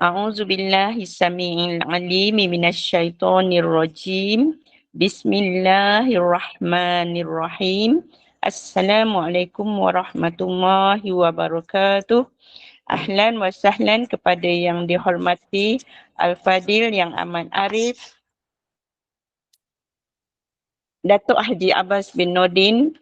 A'udzu billahi samii'il 'aliim minasyaitonir rajim. Bismillahirrahmanirrahim. Assalamualaikum warahmatullahi wabarakatuh. Ahlan wa sahlan kepada yang dihormati Al-Fadil Yang Amat Arif Datuk Haji Abbas bin Nordin,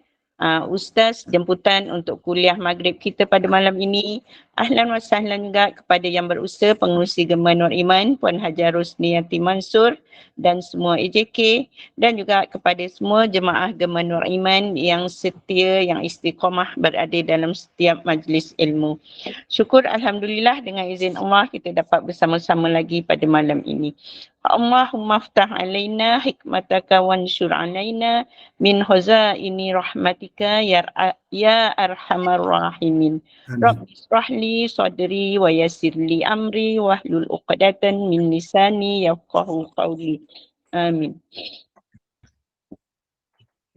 Ustaz jemputan untuk kuliah maghrib kita pada malam ini. Ahlan wa sahlan juga kepada yang berusaha pengurusi Gemah Nur Iman, Puan Hajar Rosniyati Mansur dan semua AJK, dan juga kepada semua jemaah Gemah Nur Iman yang setia, yang istiqamah berada dalam setiap majlis ilmu. Syukur Alhamdulillah dengan izin Allah kita dapat bersama-sama lagi pada malam ini. Allahumma aftah alaina hikmataka wansyur alaina min khazaini rahmatika ya arhamar rahimin. Rabbi israhli sadri wa yassirli amri wahlul 'uqdatan min lisani yafqahu qawli. Amin.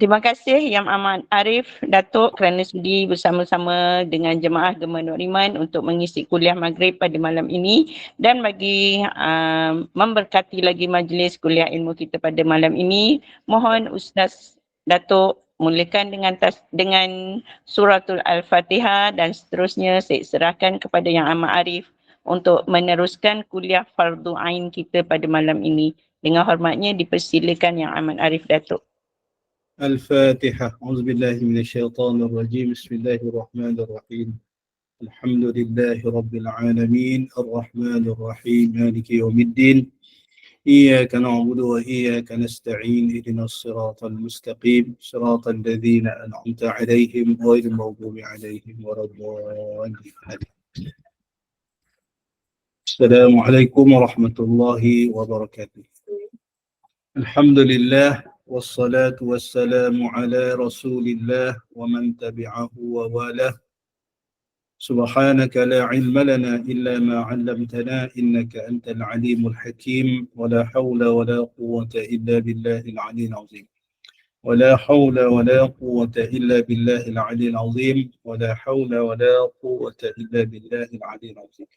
Terima kasih Yang Amat Arif Datuk kerana sudi bersama-sama dengan jemaah Gemah Nur Iman untuk mengisi kuliah maghrib pada malam ini dan bagi memberkati lagi majlis kuliah ilmu kita pada malam ini. Mohon Ustaz Datuk mulakan dengan suratul Al-Fatihah dan seterusnya saya serahkan kepada Yang Amat Arif untuk meneruskan kuliah fardu ain kita pada malam ini. Dengan hormatnya dipersilakan Yang Amat Arif Datuk. الفاتحة. أعوذ بالله من الشيطان الرجيم. بسم الله الرحمن الرحيم. الحمد لله رب العالمين الرحمن الرحيم مالك يوم الدين إياك نعبد وإياك نستعين اهدنا الصراط المستقيم صراط الذين أنعمت عليهم غير المغضوب عليهم ولا الضالين. السلام عليكم ورحمة الله وبركاته. الحمد لله والصلاة والسلام على رسول الله ومن تبعه ووالاه. سبحانك لا علم لنا إلا ما علمتنا إنك أنت العليم الحكيم ولا حول ولا قوة إلا بالله العلي العظيم. ولا حول ولا قوة إلا بالله العلي العظيم. ولا حول ولا قوة إلا بالله العلي العظيم.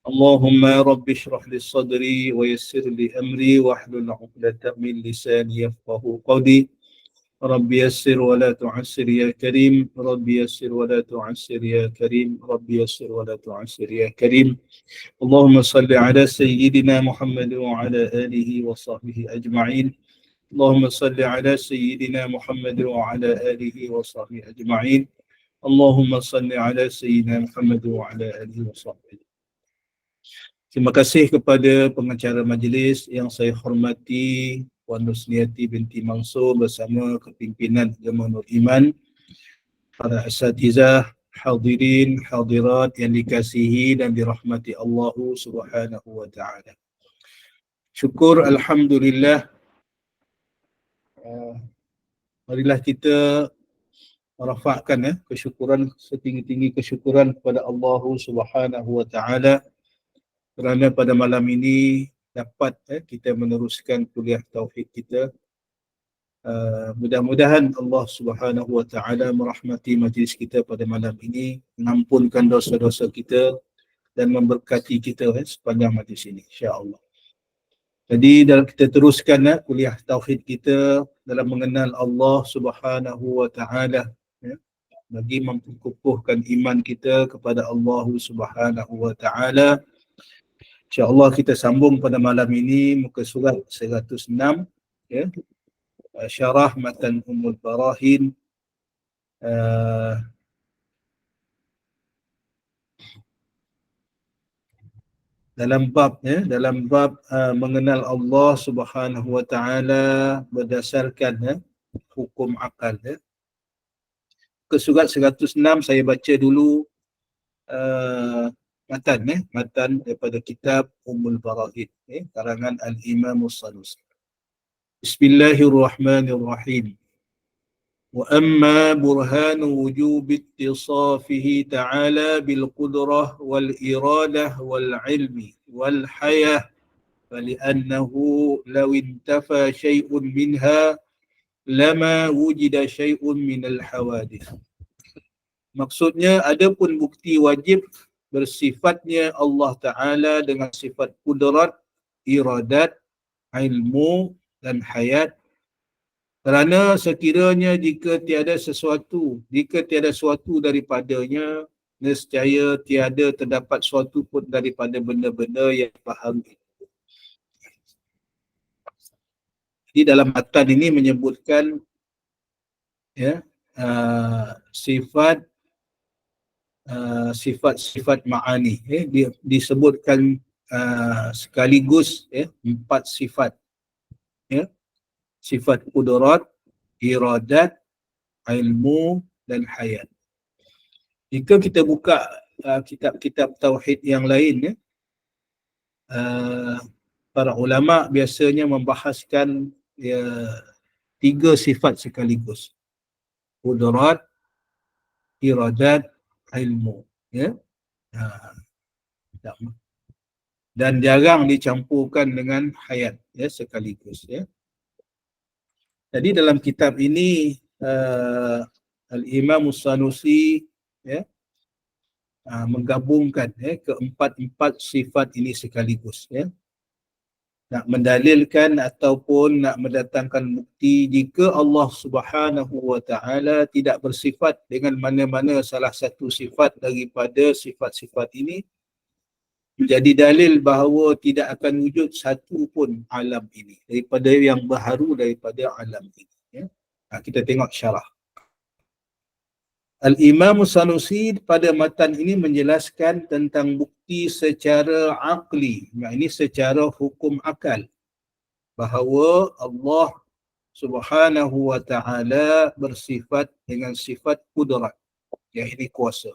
اللهم رب اشرح لي صدري ويسر لي أمري واحلل عقدة من لساني يفقه قولي. رب يسر ولا تعسر يا كريم. رب يسر ولا تعسر يا كريم. رب يسر ولا تعسر يا كريم. اللهم صل على سيدنا محمد وعلى آله وصحبه أجمعين. اللهم صل على سيدنا محمد وعلى آله وصحبه أجمعين. اللهم صل على سيدنا محمد وعلى آله وصحبه. Terima kasih kepada pengacara majlis yang saya hormati Puan Rosniyati binti Mansur bersama kepimpinan Gemah Nur Iman, para asatizah, hadirin, hadirat yang dikasihi dan dirahmati Allah Subhanahu wa taala. Syukur alhamdulillah, marilah kita merafakkan kesyukuran, setinggi-tinggi kesyukuran kepada Allah Subhanahu wa taala kerana pada malam ini dapat kita meneruskan kuliah tauhid kita. Mudah-mudahan Allah Subhanahu wa taala merahmati majlis kita pada malam ini, mengampunkan dosa-dosa kita dan memberkati kita sepanjang majlis ini, insya-Allah. Jadi dalam kita teruskan kuliah tauhid kita dalam mengenal Allah Subhanahu wa taala, bagi memperkukuhkan iman kita kepada Allah Subhanahu wa taala. InsyaAllah kita sambung pada malam ini muka surat 106, syarah matan Ummul Barahin, dalam bab mengenal Allah Subhanahu wa taala berdasarkan hukum akal. Muka surat 106 saya baca dulu matan daripada kitab Ummul Barahin, karangan Al-Imam As-Sanusi. Bismillahirrahmanirrahim. Wa amma burhanu wujub ittisafihi ta'ala bil qudrah wal iradah wal ilmi wal hayah fali'annahu law intafa syai'un minha lama wujida syai'un minal hawadith. Maksudnya, ada pun bukti wajib bersifatnya Allah Ta'ala dengan sifat kudrat, iradat, ilmu dan hayat. Kerana sekiranya jika tiada sesuatu daripadanya, nescaya tiada terdapat suatu pun daripada benda-benda yang baharu. Jadi dalam matan ini menyebutkan ya sifat-sifat ma'ani, disebutkan sekaligus empat sifat, sifat kudrat, iradat, ilmu dan hayat. Jika kita buka kitab-kitab tauhid yang lain, para ulama biasanya membahaskan tiga sifat sekaligus: kudrat, iradat, ilmu, dan jarang dicampurkan dengan hayat sekaligus. Jadi dalam kitab ini Al-Imam As-Sanusi menggabungkan keempat-empat sifat ini sekaligus, nak mendalilkan ataupun nak mendatangkan bukti jika Allah Subhanahu wa Ta'ala tidak bersifat dengan mana-mana salah satu sifat daripada sifat-sifat ini, menjadi dalil bahawa tidak akan wujud satu pun alam ini daripada yang baharu daripada alam ini. Kita tengok syarah. Al-Imam Sanusi pada matan ini menjelaskan tentang bukti secara akli, yakni secara hukum akal, bahawa Allah Subhanahu wa Ta'ala bersifat dengan sifat kudrat, yakni kuasa.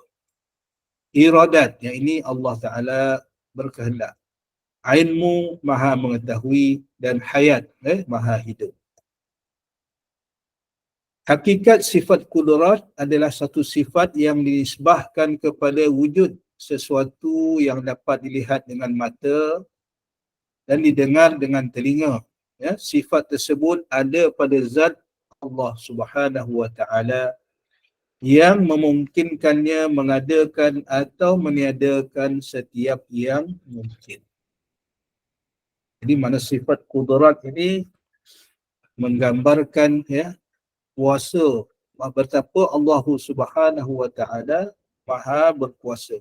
Iradat, yakni Allah Ta'ala berkehendak. Ilmu, maha mengetahui, dan hayat, maha hidup. Hakikat sifat kudrat adalah satu sifat yang dinisbahkan kepada wujud sesuatu yang dapat dilihat dengan mata dan didengar dengan telinga. Sifat tersebut ada pada zat Allah Subhanahu wa Ta'ala yang memungkinkannya mengadakan atau meniadakan setiap yang mungkin. Jadi mana sifat kudrat ini menggambarkan kuasa, betapa Allah Subhanahu wa Ta'ala maha berkuasa.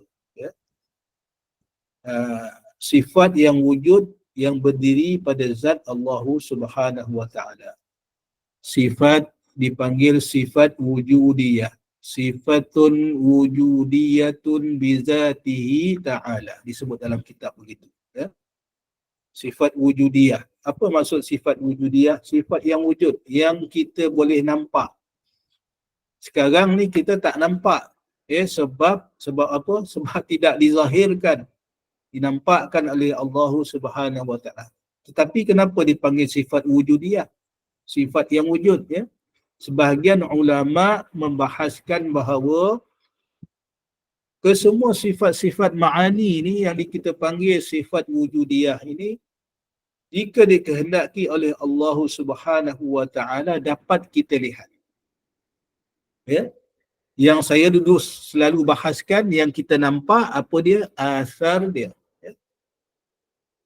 Sifat yang wujud yang berdiri pada zat Allah Subhanahu wa Ta'ala. Sifat dipanggil sifat wujudiyah. Sifatun wujudiyatun bizatihi ta'ala. Disebut dalam kitab begitu. Sifat wujudiyah. Apa maksud sifat wujudiyah? Sifat yang wujud, yang kita boleh nampak. Sekarang ni kita tak nampak. Sebab apa? Sebab tidak dizahirkan, dinampakkan oleh Allah Subhanahu wa Ta'ala. Tetapi kenapa dipanggil sifat wujudiyah? Sifat yang wujud. Sebahagian ulama membahaskan bahawa kesemua sifat-sifat ma'ani ni yang kita panggil sifat wujudiyah ini, jika dikehendaki oleh Allah Subhanahu wa Ta'ala dapat kita lihat. Yang saya dulu selalu bahaskan, yang kita nampak apa dia? Asar dia.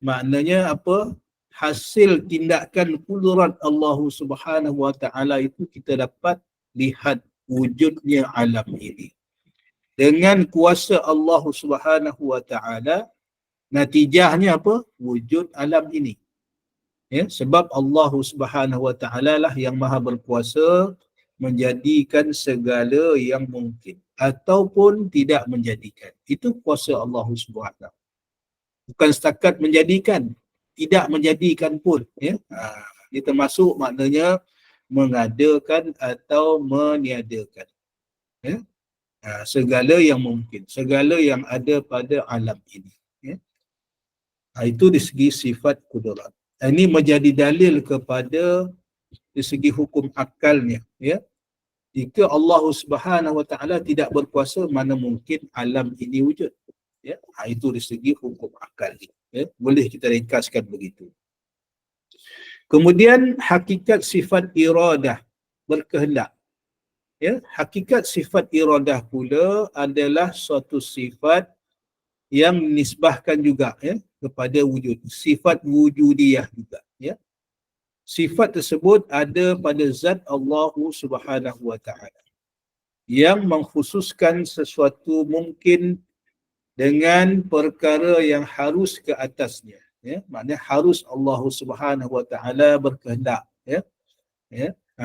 Maknanya apa? Hasil tindakan kudrat Allah Subhanahu wa Ta'ala itu kita dapat lihat wujudnya alam ini. Dengan kuasa Allah Subhanahu wa Ta'ala, natijahnya apa? Wujud alam ini. Sebab Allah Subhanahu wa Ta'ala lah yang maha berkuasa menjadikan segala yang mungkin ataupun tidak menjadikan. Itu kuasa Allah Subhanahu wa Ta'ala. Bukan setakat menjadikan, tidak menjadikan pun. Dia termasuk maknanya mengadakan atau meniadakan. Segala yang mungkin, segala yang ada pada alam ini. Itu di segi sifat kudrat. Ini menjadi dalil kepada di segi hukum akalnya. Jika Allah Subhanahu wa Ta'ala tidak berkuasa, mana mungkin alam ini wujud. Itu di segi hukum akal. Boleh kita ringkaskan begitu. Kemudian hakikat sifat iradah, berkehendak. Hakikat sifat iradah pula adalah suatu sifat yang nisbahkan juga kepada wujud, sifat wujudiyah juga Sifat tersebut ada pada zat Allah Subhanahu wa taala yang mengkhususkan sesuatu mungkin dengan perkara yang harus ke atasnya, maknanya harus Allah Subhanahu wa taala berkehendak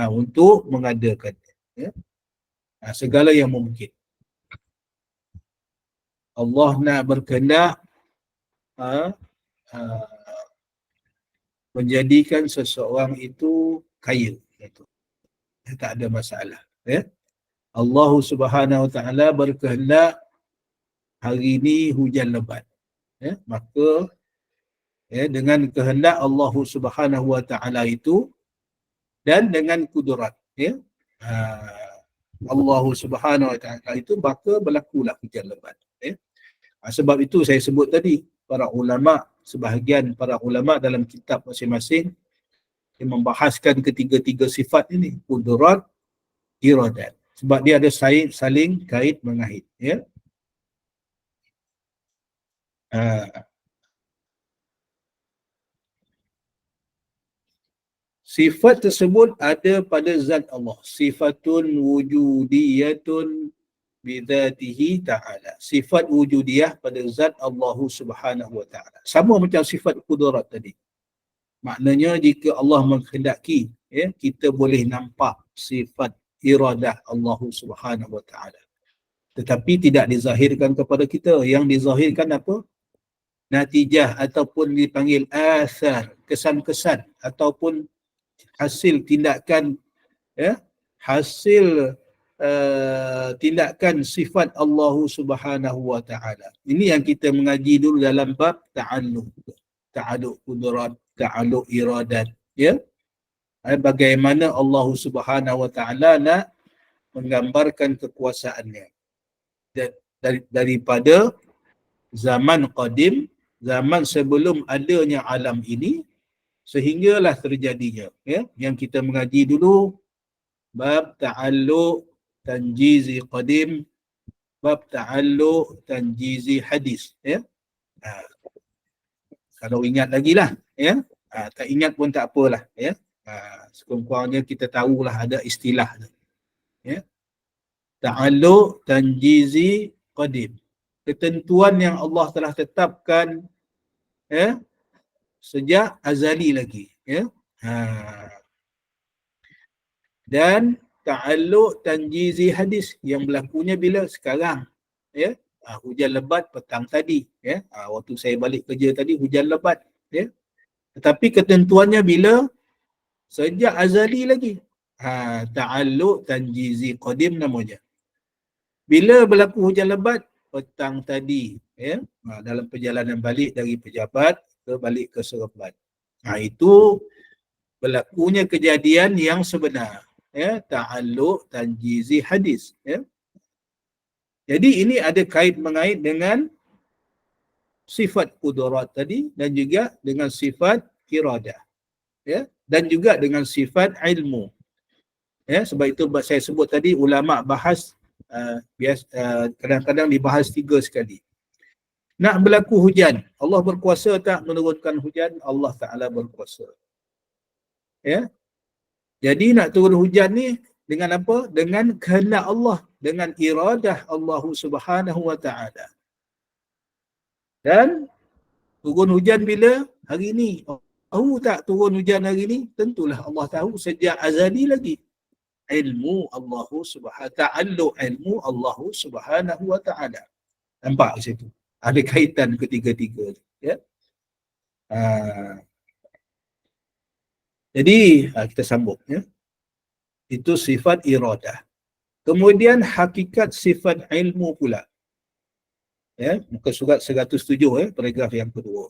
untuk mengadakannya, segala yang mungkin. Allah nak berkehendak menjadikan seseorang itu kaya, tak ada masalah. Allah Subhanahu wa taala berkehendak hari ini hujan lebat, maka dengan kehendak Allah Subhanahu wa taala itu dan dengan kudrat Allah Subhanahu wa taala itu, maka berlakulah hujan lebat. Sebab itu saya sebut tadi, para ulama, sebahagian para ulama dalam kitab masing-masing yang membahaskan ketiga-tiga sifat ini, kudrat, iradat, sebab dia ada saling kait mengait. Sifat tersebut ada pada zat Allah, sifatun wujudiyatun bidzatihi ta'ala, sifat wujudiyah pada zat Allah Subhanahu wa ta'ala, sama macam sifat kudrat tadi. Maknanya jika Allah menghendaki, kita boleh nampak sifat iradah Allah Subhanahu wa ta'ala, tetapi tidak dizahirkan kepada kita. Yang dizahirkan apa? Natijah ataupun dipanggil athar, kesan-kesan ataupun hasil tindakan, hasil tindakan sifat Allah Subhanahu wa taala. Ini yang kita mengaji dulu dalam bab ta'alluq kudrat, ta'alluq iradat, bagaimana Allah Subhanahu wa taala nak menggambarkan kekuasaannya daripada zaman qadim, zaman sebelum adanya alam ini, sehinggalah terjadinya, yang kita mengaji dulu bab ta'alluq tanjizi qadim, bab ta'alluq tanjizi hadis. Kalau ingat lagi lah, tak ingat pun tak apalah, sekurang-kurangnya kita tahulah ada istilah tu. Ta'alluq tanjizi qadim, ketentuan yang Allah telah tetapkan sejak azali lagi, dan ta'alluq tanjizi hadis yang berlakunya bila sekarang, hujan lebat petang tadi, waktu saya balik kerja tadi hujan lebat, tetapi ketentuannya bila? Sejak azali lagi. Ta'alluq tanjizi qadim namanya. Bila berlaku hujan lebat? Petang tadi, dalam perjalanan balik dari Pejabat balik ke Seremban. Itu berlakunya kejadian yang sebenar, ta'alluq tanjizi hadis. Jadi ini ada kait mengait dengan sifat kudrat tadi, dan juga dengan sifat iradah, dan juga dengan sifat ilmu. Sebab itu saya sebut tadi, ulama bahas kadang-kadang dibahas 3 sekali. Nak berlaku hujan, Allah berkuasa tak menurunkan hujan? Allah Ta'ala berkuasa. Jadi nak turun hujan ni dengan apa? Dengan kehendak Allah, dengan iradah Allah Subhanahu wa Ta'ala. Dan turun hujan bila? Hari ni. Tahu tak turun hujan hari ni? Tentulah Allah tahu sejak azali lagi. Ilmu Allah Subhanahu wa Ta'ala, ilmu Allah Subhanahu wa Ta'ala. Nampak di situ? Ada kaitan ketiga-tiga. Jadi kita sambung. Itu sifat iradah. Kemudian hakikat sifat ilmu pula. Muka surat 107, paragraf yang kedua.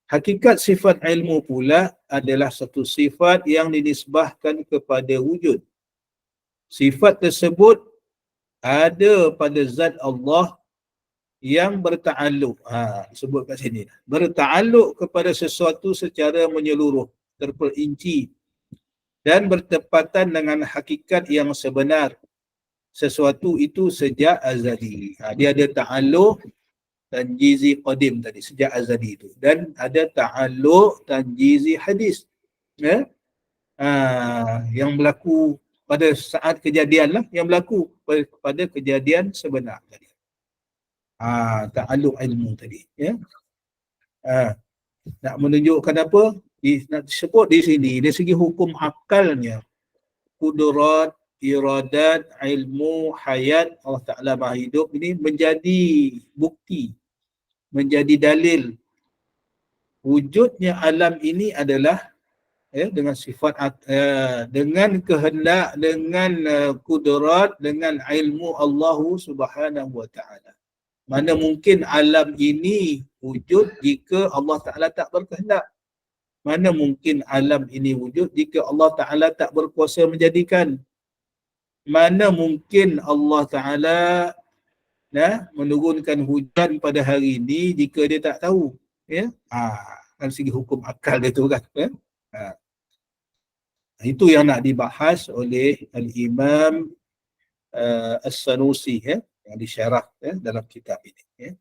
Hakikat sifat ilmu pula adalah satu sifat yang dinisbahkan kepada wujud. Sifat tersebut ada pada zat Allah yang berta'alluq. Sebut kat sini. Berta'alluq kepada sesuatu secara menyeluruh, terperinci, dan bertepatan dengan hakikat yang sebenar sesuatu itu sejak azali. Dia ada ta'alluq tanjizi qadim tadi, sejak azali itu. Dan ada ta'alluq tanjizi hadis. Ya? Yang berlaku pada saat kejadian lah, yang berlaku pada kejadian sebenar tadi. Ta'alluq ilmu tadi. Ya? Nak menunjukkan apa? Nak sebut di sini, dari segi hukum akalnya, kudurat, iradat, ilmu, hayat Allah Ta'ala Maha Hidup ini menjadi bukti, menjadi dalil wujudnya alam ini adalah dengan sifat dengan kehendak, dengan kudurat, dengan ilmu Allah Subhanahu Wa Ta'ala. Mana mungkin alam ini wujud jika Allah Ta'ala tak berkehendak? Mana mungkin alam ini wujud jika Allah Ta'ala tak berkuasa menjadikan? Mana mungkin Allah Ta'ala menurunkan hujan pada hari ini jika dia tak tahu? Ya? Kan segi hukum akal dia tu kan. Itu yang nak dibahas oleh Al-Imam As-Sanusi yang disyarah dalam kitab ini.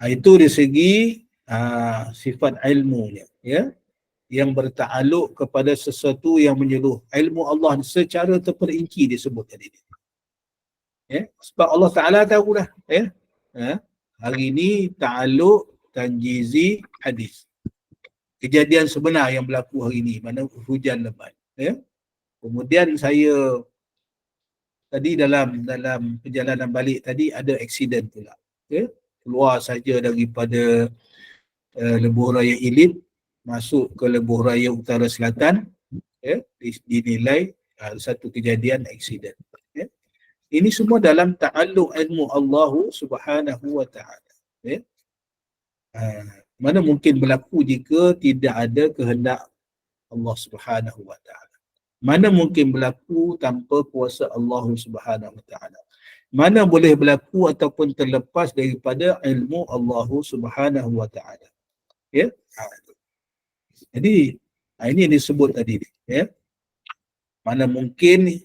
Itu dari segi sifat ilmunya, yang bertakluk kepada sesuatu yang menyeluruh. Ilmu Allah secara terperinci disebut tadi. Sebab Allah Ta'ala tahu dah. Hari ini ta'aluk tanjizi hadis. Kejadian sebenar yang berlaku hari ini, mana hujan lebat. Kemudian saya tadi dalam perjalanan balik tadi ada aksiden pula. Keluar saja daripada Lebuh Raya Ilim masuk ke Lebuh Raya Utara Selatan, dinilai satu kejadian aksiden. Ini semua dalam ta'alluq ilmu Allah Subhanahu Wa Ta'ala. Mana mungkin berlaku jika tidak ada kehendak Allah Subhanahu Wa Ta'ala? Mana mungkin berlaku tanpa kuasa Allah Subhanahu Wa Ta'ala? Mana boleh berlaku ataupun terlepas daripada ilmu Allah Subhanahu Wa Ta'ala? Jadi ini yang disebut tadi. Mana mungkin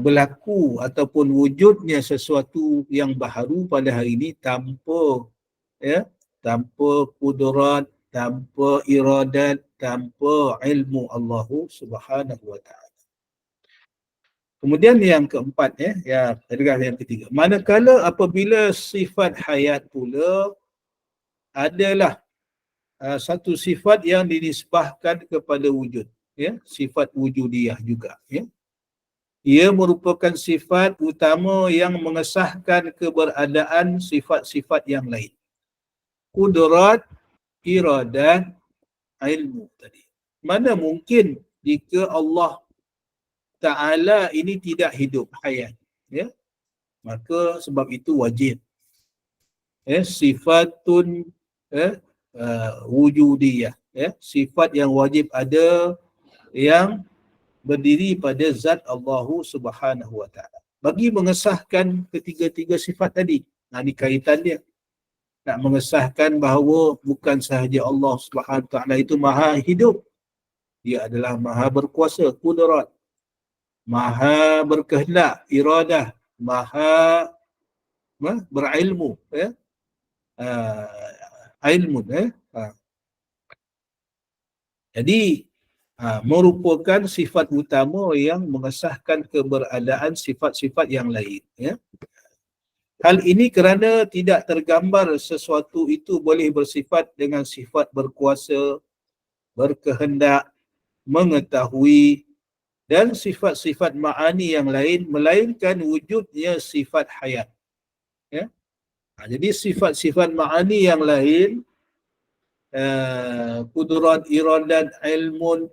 berlaku ataupun wujudnya sesuatu yang baharu pada hari ini tanpa kudurat, tanpa iradat, tanpa ilmu Allah Subhanahu Wa Ta'ala. Kemudian yang keempat, yang ketiga. Manakala apabila sifat hayat pula adalah satu sifat yang dinisbahkan kepada wujud. Sifat wujudiyah juga. Ia merupakan sifat utama yang mengesahkan keberadaan sifat-sifat yang lain. Kudrat, iradat, ilmu tadi. Mana mungkin jika Allah Ta'ala ini tidak hidup, hayat. Maka sebab itu wajib. Sifatun wujudiyah. Sifat yang wajib ada yang berdiri pada zat Allah Subhanahu Wa Ta'ala. Bagi mengesahkan ketiga-tiga sifat tadi. Ini kaitan dia. Nak mengesahkan bahawa bukan sahaja Allah Subhanahu Wa Ta'ala itu maha hidup. Dia adalah maha berkuasa, kudrat. Maha berkehendak, iradah, maha berilmu, ilmu. Jadi merupakan sifat utama yang mengesahkan keberadaan sifat-sifat yang lain. Hal ini kerana tidak tergambar sesuatu itu boleh bersifat dengan sifat berkuasa, berkehendak, mengetahui dan sifat-sifat ma'ani yang lain, melainkan wujudnya sifat hayat. Jadi sifat-sifat ma'ani yang lain, kudrat, iradat, ilmun,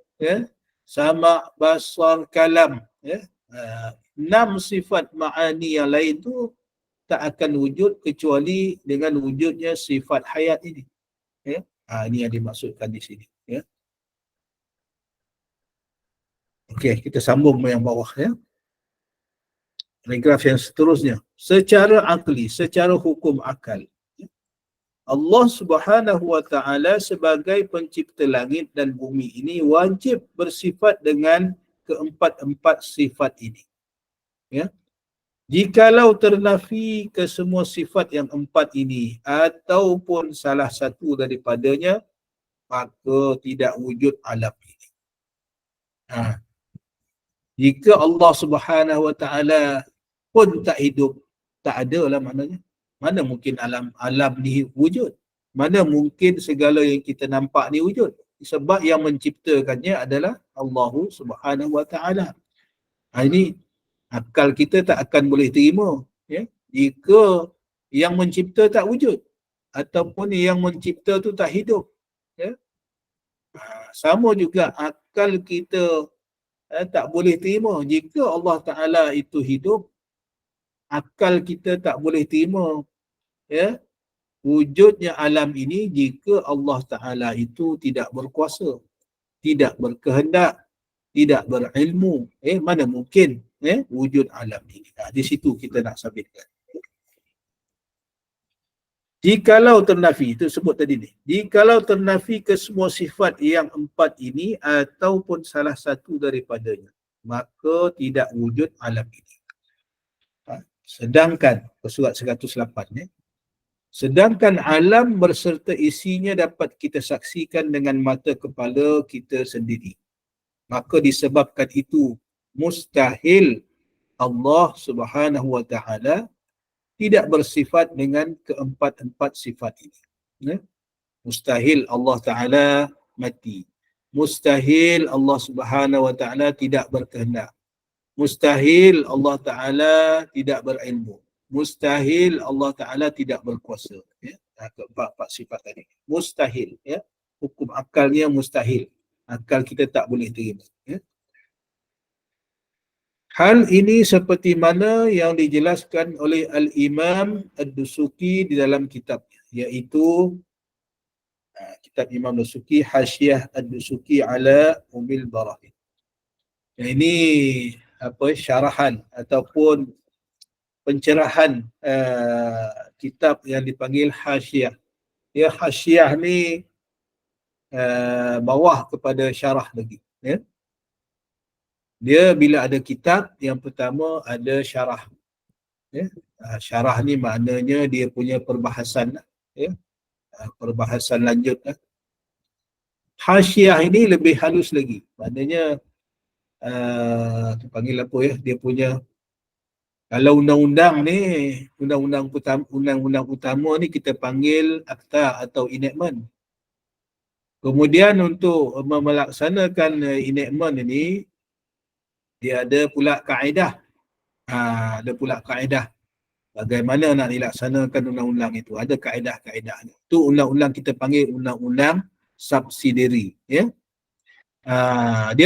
sama, basar, kalam, 6 sifat ma'ani yang lain tu tak akan wujud kecuali dengan wujudnya sifat hayat ini. Ini yang dimaksudkan di sini. Okey, kita sambung yang bawah. Paragraf yang seterusnya. Secara akli, secara hukum akal, Allah Subhanahu Wa Ta'ala sebagai pencipta langit dan bumi ini wajib bersifat dengan keempat-empat sifat ini. Jikalau ternafi ke semua sifat yang empat ini ataupun salah satu daripadanya, maka tidak wujud alam ini. Ha. Jika Allah Subhanahu Wa Taala pun tak hidup, tak ada lah maknanya. Mana mungkin alam ni wujud? Mana mungkin segala yang kita nampak ni wujud? Sebab yang menciptakannya adalah Allah Subhanahu Wa Taala. Ini akal kita tak akan boleh terima, ya, jika yang mencipta tak wujud ataupun yang mencipta tu tak hidup, ya. Sama juga akal kita tak boleh terima jika Allah Taala itu hidup. Akal kita tak boleh terima, ya, wujudnya alam ini jika Allah Taala itu tidak berkuasa, tidak berkehendak, tidak berilmu. Mana mungkin wujud alam ini. Di situ kita nak sabitkan. Jikalau ternafi, itu sebut tadi ni. Jikalau ternafi ke semua sifat yang empat ini ataupun salah satu daripadanya, maka tidak wujud alam ini. Sedangkan, surat 108 sedangkan alam berserta isinya dapat kita saksikan dengan mata kepala kita sendiri. Maka disebabkan itu mustahil Allah Subhanahu Wa Taala tidak bersifat dengan keempat-empat sifat ini. Mustahil Allah Taala mati. Mustahil Allah Subhanahu Wa Taala tidak berkehendak. Mustahil Allah Taala tidak berilmu. Mustahil Allah Taala tidak berkuasa. Keempat-empat sifat tadi. Mustahil. Hukum akalnya mustahil. Akal kita tak boleh terima. Hal ini seperti mana yang dijelaskan oleh Al-Imam Ad-Dusuki di dalam kitabnya, iaitu kitab Imam Dusuki, Hasyiah Ad-Dusuki ala Umil Barahin. Ini syarahan ataupun pencerahan kitab yang dipanggil Hasyiah. Hasyiah ni bawah kepada syarah lagi. Dia bila ada kitab, yang pertama ada syarah. Syarah ni maknanya dia punya perbahasan. Perbahasan lanjut. Hasyiah ini lebih halus lagi. Maknanya panggil apa dia punya, kalau undang-undang ni, undang-undang utama ni kita panggil akta atau enactment. Kemudian untuk melaksanakan enactment ini, dia ada pula kaedah. Ada pula kaedah bagaimana nak dilaksanakan undang-undang itu. Ada kaedah-kaedahnya. Itu undang-undang kita panggil undang-undang subsidiary. Dia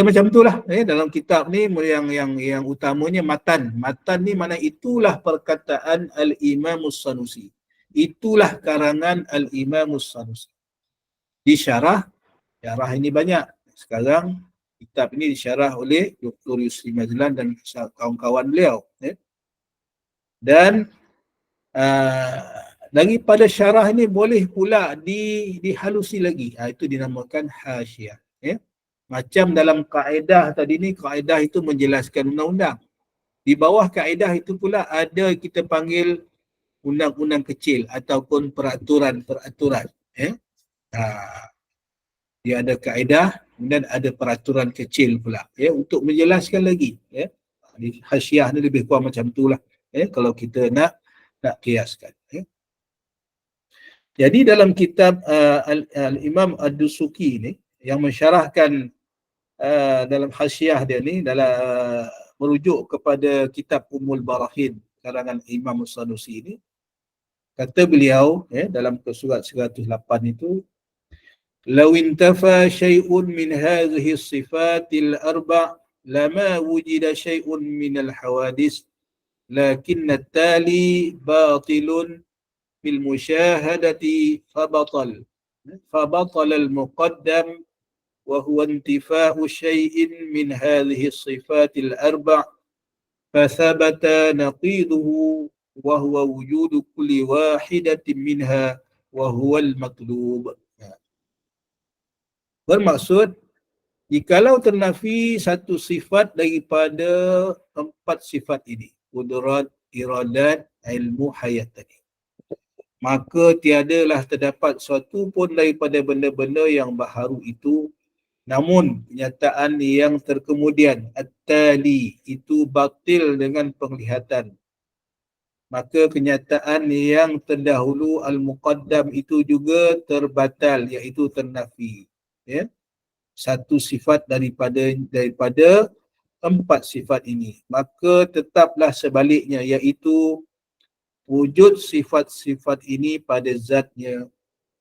macam itulah. Dalam kitab ni yang utamanya matan. Matan ni mana itulah perkataan Al-Imam As-Sanusi. Itulah karangan Al-Imam As-Sanusi. Disyarah, syarah ini banyak. Sekarang kitab ini disyarah oleh Dr. Yusri Majlan dan kawan-kawan beliau. Dan daripada syarah ini boleh pula dihalusi lagi. Itu dinamakan hasyiah. Macam dalam kaedah tadi ni, kaedah itu menjelaskan undang-undang. Di bawah kaedah itu pula ada kita panggil undang-undang kecil ataupun peraturan-peraturan. Dia ada kaedah, kemudian ada peraturan kecil pula, untuk menjelaskan lagi. Hasyiah ni lebih kurang macam itulah, kalau kita nak kiaskan. Jadi dalam kitab Al-Imam Ad-Dusuki ni, yang mensyarahkan dalam hasyiah dia ni, dalam merujuk kepada kitab Ummul Barahin karangan Imam As-Sanusi ini, kata beliau dalam surat 108 itu, "Law intafa syai'un min hadhihi as-sifatil arba' lama wujida syai'un min al-hawadis lakin at-tali batilun bil musyahadati fabatal al-muqaddam wa huwa intifa'u syai'in min hadhihi as-sifatil arba' fathabata naqiduhu wa huwa wujudu kulli wahidatin minha wa huwa al-matlub." Bermaksud, jikalau ternafi satu sifat daripada empat sifat ini, qudrat, iradat, ilmu, hayat tadi. Maka tiadalah terdapat suatu pun daripada benda-benda yang baharu itu, namun kenyataan yang terkemudian at-tali itu batil dengan penglihatan. Maka kenyataan yang terdahulu al-muqaddam itu juga terbatal, iaitu ternafi. Ya? Satu sifat daripada empat sifat ini. Maka tetaplah sebaliknya, iaitu wujud sifat-sifat ini pada zatnya,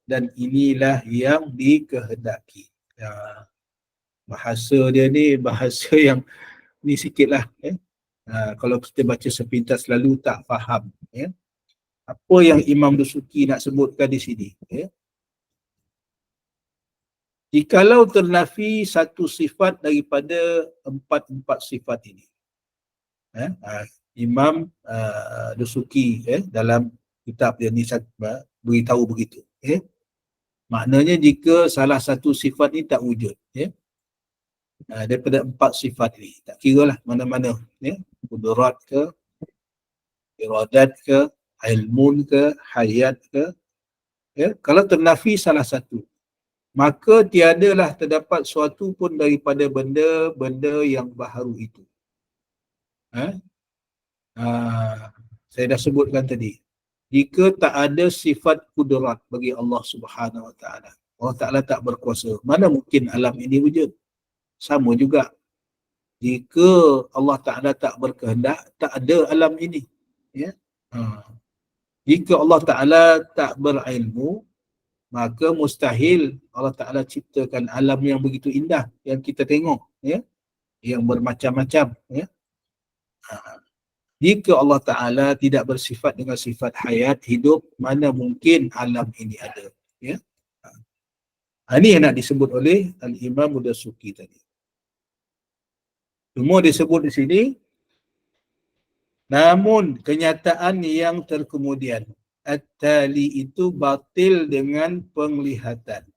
dan inilah yang dikehendaki. Ya. Bahasa dia ni bahasa yang ni sikit lah. Kalau kita baca sepintas lalu tak faham. Apa yang Imam Dusuki nak sebutkan di sini. Jikalau ternafi satu sifat daripada empat sifat ini. Imam Dusuki dalam kitab dia ni beritahu begitu. Maknanya jika salah satu sifat ni tak wujud. Daripada empat sifat ni. Tak kira lah mana-mana. Kudrat ke, iradat ke, ilmun ke, hayat ke. Kalau ternafi salah satu, maka tiadalah terdapat suatu pun daripada benda-benda yang baharu itu. Saya dah sebutkan tadi. Jika tak ada sifat kudrat bagi Allah Subhanahu Wa Taala, Allah Taala tak berkuasa, mana mungkin alam ini wujud? Sama juga. Jika Allah Ta'ala tak berkehendak, tak ada alam ini. Jika Allah Ta'ala tak berilmu, maka mustahil Allah Ta'ala ciptakan alam yang begitu indah yang kita tengok, yang bermacam-macam. Jika Allah Ta'ala tidak bersifat dengan sifat hayat, hidup, mana mungkin alam ini ada. Ini yang nak disebut oleh Al-Imam Dusuki tadi. Semua disebut di sini, namun kenyataan yang terkemudian at-tali itu batil dengan penglihatan.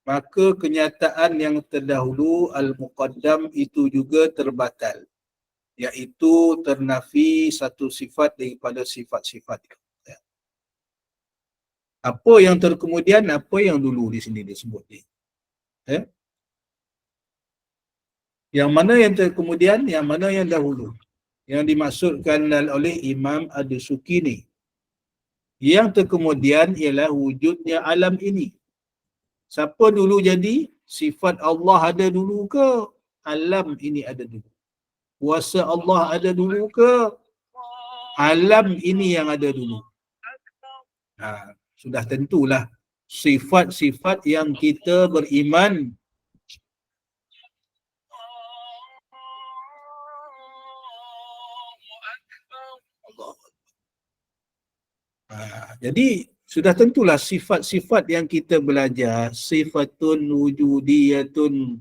Maka kenyataan yang terdahulu al-muqaddam itu juga terbatal, iaitu ternafi satu sifat daripada sifat-sifat. Apa yang terkemudian, apa yang dulu di sini disebut ni. Yang mana yang terkemudian, yang mana yang dahulu. Yang dimaksudkan oleh Imam Ad-Dusuki ni. Yang terkemudian ialah wujudnya alam ini. Siapa dulu jadi? Sifat Allah ada dulu ke? Alam ini ada dulu. Kuasa Allah ada dulu ke? Alam ini yang ada dulu. Sudah tentulah sifat-sifat yang kita beriman jadi sudah tentulah sifat-sifat yang kita belajar, sifatun wujudiyatun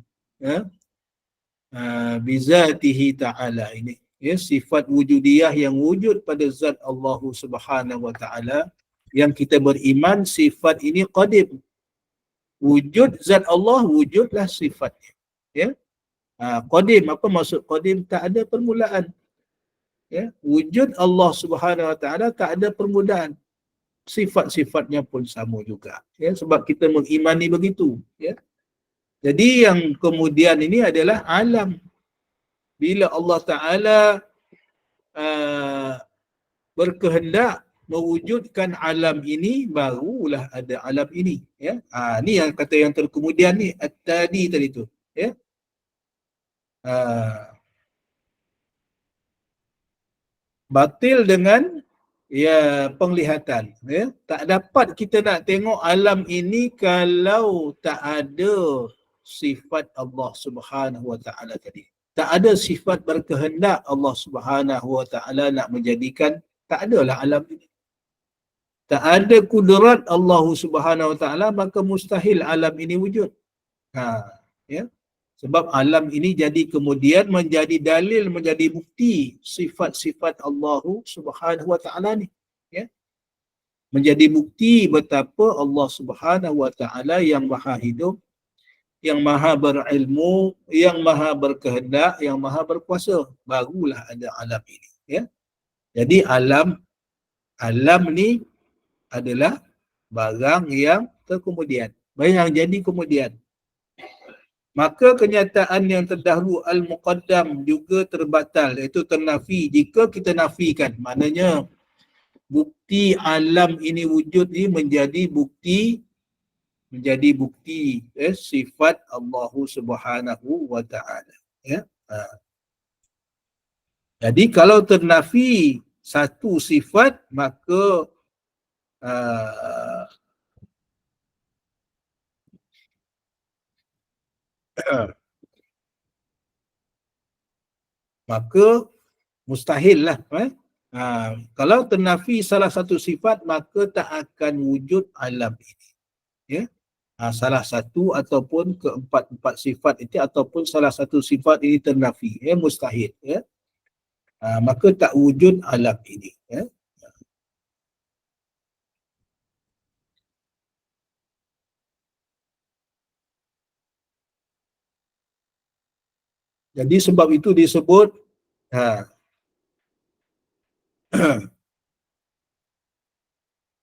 bizatihi ta'ala ini. Sifat wujudiyah yang wujud pada zat Allah Subhanahu Wa Ta'ala, yang kita beriman sifat ini qadim. Wujud zat Allah, wujudlah sifatnya. Qadim, apa maksud qadim? Tak ada permulaan. Wujud Allah Subhanahu Wa Ta'ala tak ada permulaan. Sifat-sifatnya pun sama juga. Sebab kita mengimani begitu. Jadi yang kemudian ini adalah alam. Bila Allah Ta'ala berkehendak mewujudkan alam ini, barulah ada alam ini. Ni yang kata yang terkemudian ni, at-tadi tadi tu. Batil dengan penglihatan. Tak dapat kita nak tengok alam ini kalau tak ada sifat Allah Subhanahu Wa Ta'ala tadi. Tak ada sifat berkehendak Allah Subhanahu Wa Ta'ala nak menjadikan, tak adalah alam ini. Tak ada kudrat Allah Subhanahu Wa Ta'ala, maka mustahil alam ini wujud. Sebab alam ini jadi kemudian menjadi dalil, menjadi bukti sifat-sifat Allah Subhanahu Wa Ta'ala ni. Menjadi bukti betapa Allah Subhanahu Wa Ta'ala yang maha hidup, yang maha berilmu, yang maha berkehendak, yang maha berkuasa. Barulah ada alam ini. Jadi alam ni adalah barang yang terkemudian, barang yang jadi kemudian. Maka kenyataan yang terdahulu al-muqaddam juga terbatal, iaitu ternafi jika kita nafikan. Maknanya bukti alam ini wujud ni menjadi bukti sifat Allah Subhanahu wa taala, ya. Jadi kalau ternafi satu sifat, maka maka mustahil lah. Kalau ternafi salah satu sifat, maka tak akan wujud alam ini. Ya? Salah satu ataupun keempat-empat sifat itu, ataupun salah satu sifat ini ternafi, mustahil. Ya? Maka tak wujud alam ini. Ya? Jadi sebab itu disebut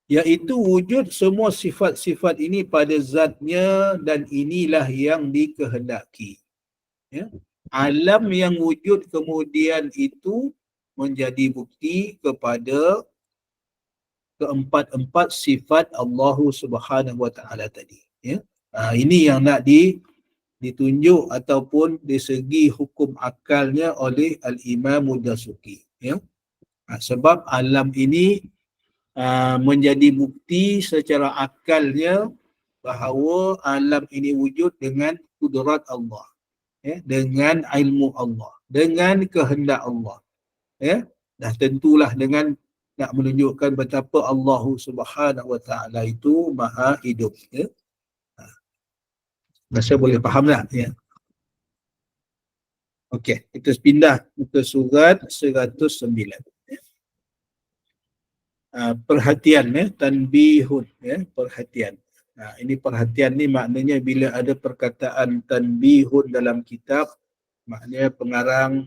iaitu wujud semua sifat-sifat ini pada zatnya, dan inilah yang dikehendaki. Ya? Alam yang wujud kemudian itu menjadi bukti kepada keempat-empat sifat Allah Subhanahu wa taala tadi. Ya? Ini yang nak ditunjuk ataupun dari segi hukum akalnya oleh Al-Imam Ad-Dasuki. Ya? Sebab alam ini menjadi bukti secara akalnya bahawa alam ini wujud dengan kudrat Allah, ya, dengan ilmu Allah, dengan kehendak Allah, ya. Dah tentulah dengan nak menunjukkan betapa Allah Subhanahu wa taala itu maha hidup, ya. Rasa boleh faham tak, ya? Okey, kita pindah ke surat 109. Perhatian, tanbihun, perhatian. Ini perhatian ni maknanya bila ada perkataan tanbihun dalam kitab, maknanya pengarang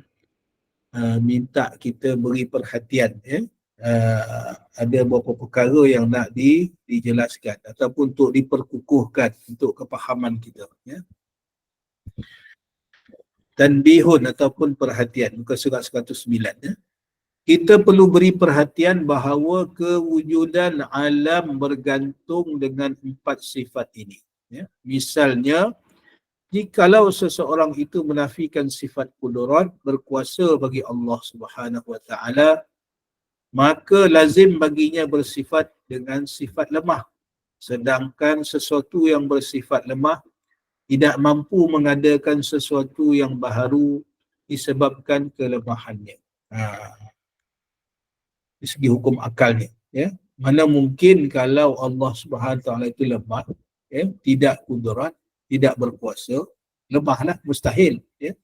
minta kita beri perhatian, ada beberapa perkara yang nak dijelaskan ataupun untuk diperkukuhkan untuk kepahaman kita, ya. Tanbihun ataupun perhatian, muka surat 109, ya. Kita perlu beri perhatian bahawa kewujudan alam bergantung dengan empat sifat ini. Ya. Misalnya, jikalau seseorang itu menafikan sifat kudrat, berkuasa bagi Allah Subhanahu wa taala, maka lazim baginya bersifat dengan sifat lemah. Sedangkan sesuatu yang bersifat lemah tidak mampu mengadakan sesuatu yang baharu disebabkan kelemahannya. Di segi hukum akalnya, ya. Mana mungkin kalau Allah Subhanahu taala itu lemah, ya, tidak kudrat, tidak berkuasa, lemahlah, mustahil, ya.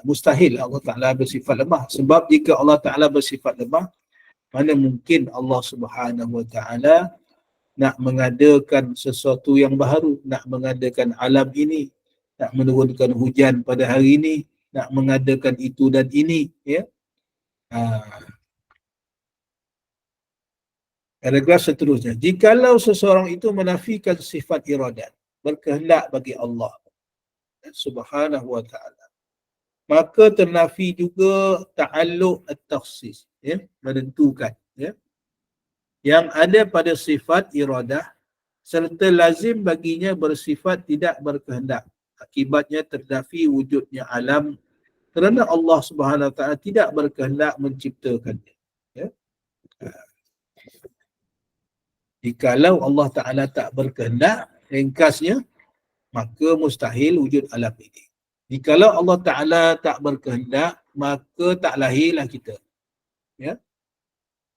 Mustahil Allah Taala bersifat lemah, sebab jika Allah Taala bersifat lemah, mana mungkin Allah Subhanahu wa taala nak mengadakan sesuatu yang baru, nak mengadakan alam ini, nak menurunkan hujan pada hari ini, nak mengadakan itu dan ini, ya. Paragraf seterusnya, jikalau seseorang itu menafikan sifat iradat, berkehendak bagi Allah Subhanahu wa taala, maka ternafi juga ta'alluq at-takhsis, ya, menentukan, ya, yang ada pada sifat iradah, serta lazim baginya bersifat tidak berkehendak. Akibatnya ternafi wujudnya alam kerana Allah Subhanahu wa taala tidak berkehendak menciptakannya, ya. Jikalau Allah Ta'ala tak berkehendak, ringkasnya, maka mustahil wujud alam ini. Jikalau Allah Ta'ala tak berkehendak, maka tak lahirlah kita, ya.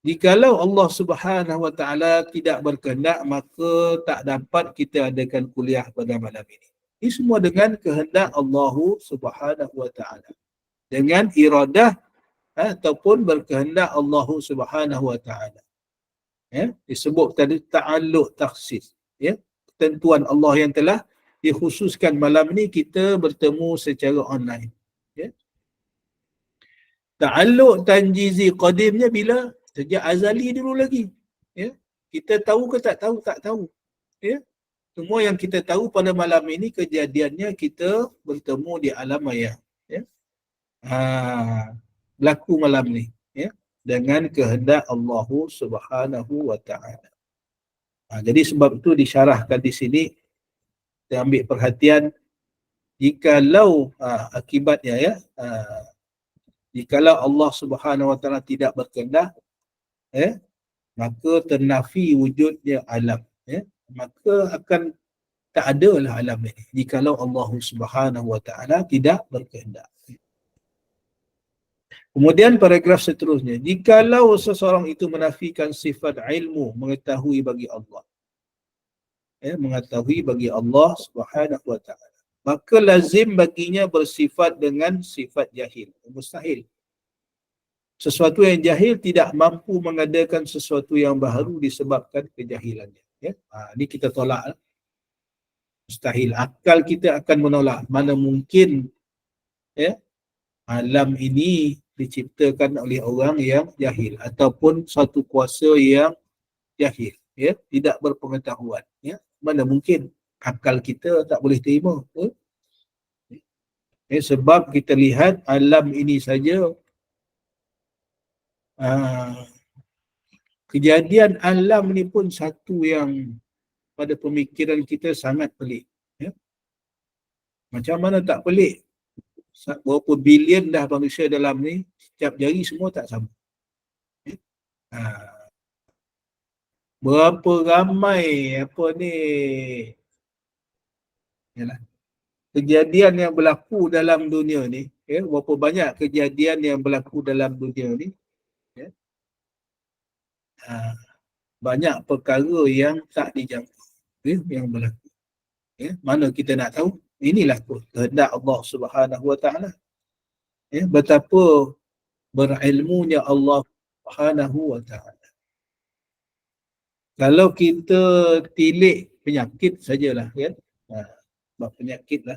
Jikalau Allah Subhanahu wa taala tidak berkehendak, maka tak dapat kita adakan kuliah pada malam ini. Ini semua dengan kehendak Allah Subhanahu wa taala. Dengan iradah ataupun berkehendak Allah Subhanahu wa taala. Ya, disebut tadi ta'alluq takhsis, ya, ketentuan Allah yang telah dikhususkan. Malam ni kita bertemu secara online, ya. Ta'alluq tanjizi qadimnya bila? Sejak azali dulu lagi. Ya. Kita tahu ke tak tahu? Tak tahu. Ya. Semua yang kita tahu pada malam ini kejadiannya kita bertemu di alam maya. Ya. Berlaku malam ni. Ya. Dengan kehendak Allah Subhanahu wa ta'ala. Jadi sebab itu disyarahkan di sini, kita ambil perhatian, jikalau akibatnya ya, jikalau Allah Subhanahu wa ta'ala tidak berkehendak, maka ternafi wujudnya alam, maka akan tak adalah alam ini jikalau Allah Subhanahu wa ta'ala tidak berkehendak. Kemudian paragraf seterusnya, jikalau seseorang itu menafikan sifat ilmu mengetahui bagi Allah, mengetahui bagi Allah Subhanahu wa ta'ala, maka lazim baginya bersifat dengan sifat jahil. Mustahil. Sesuatu yang jahil tidak mampu mengadakan sesuatu yang baru disebabkan kejahilannya. Ini kita tolak. Mustahil. Akal kita akan menolak. Mana mungkin alam ini diciptakan oleh orang yang jahil ataupun suatu kuasa yang jahil, tidak berpengetahuan. Mana mungkin. Akal kita tak boleh terima. Sebab kita lihat alam ini saja, kejadian alam ni pun satu yang pada pemikiran kita sangat pelik. Macam mana tak pelik? Berapa bilion dah manusia dalam ni, setiap jari semua tak sama. Berapa ramai kejadian yang berlaku dalam dunia ni, berapa banyak kejadian yang berlaku dalam dunia ni, banyak perkara yang tak dijangka, yang berlaku. Mana kita nak tahu? Inilah kehendak Allah Subhanahu wa ta'ala. Betapa berilmunya Allah Subhanahu wa ta'ala. Kalau kita tilik penyakit sajalah, sebab penyakit lah.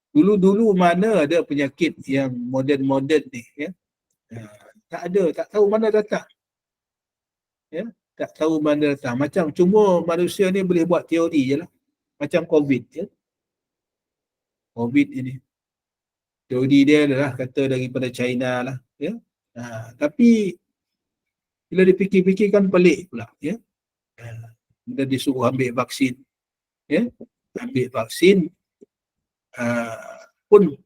Dulu-dulu mana ada penyakit yang moden-moden ni, tak ada, tak tahu mana datang. Tak tahu mana datang. Macam cuma manusia ni boleh buat teori je lah. Macam COVID. COVID ini. Teori dia adalah kata daripada China lah. Tapi bila dipikir-fikirkan pelik pula. Bila disuruh ambil vaksin. Ambil vaksin pun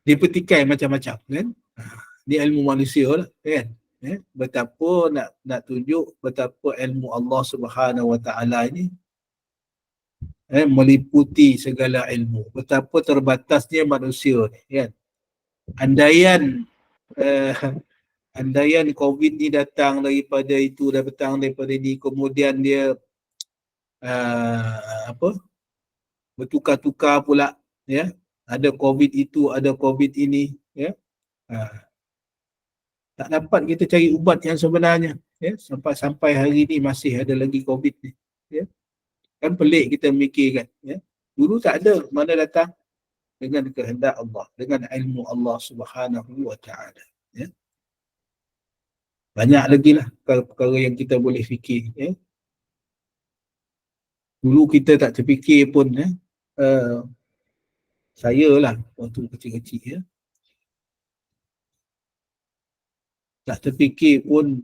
dipetikai macam-macam kan. Ni ilmu manusia lah kan. Betapa nak tunjuk betapa ilmu Allah Subhanahu wa ta'ala ini meliputi segala ilmu. Betapa terbatasnya manusia ni kan. Andaian COVID ni datang daripada itu, datang daripada ni, kemudian dia bertukar-tukar pula, ada COVID itu, ada COVID ini, tak dapat kita cari ubat yang sebenarnya, sampai hari ni masih ada lagi COVID ni, kan pelik kita memikirkan. Dulu tak ada, mana datang? Dengan kehendak Allah, dengan ilmu Allah Subhanahu wa ta'ala. Banyak lagi lah perkara yang kita boleh fikir. Dulu kita tak terfikir pun, saya lah waktu kecil-kecil, tak terfikir pun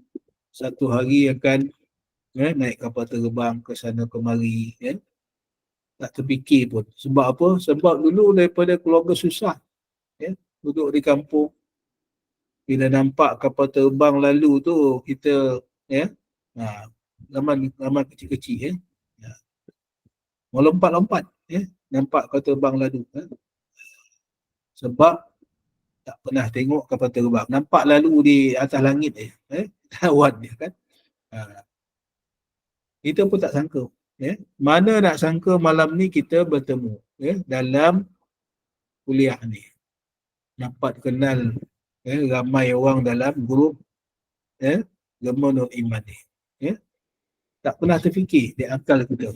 satu hari akan naik kapal terbang ke sana kemari. Tak terfikir pun. Sebab apa? Sebab dulu daripada keluarga susah, duduk di kampung. Bila nampak kapal terbang lalu tu, kita zaman kecil-kecil, mau lompat-lompat, nampak kapal terbang lalu. Sebab tak pernah tengok kapal terbang. Nampak lalu di atas langit awan dia kan. Kita pun tak sangka. Mana nak sangka malam ni kita bertemu dalam kuliah ni. Dapat kenal ramai orang dalam grup Gemma Nur Iman ni. Tak pernah terfikir di akal kita.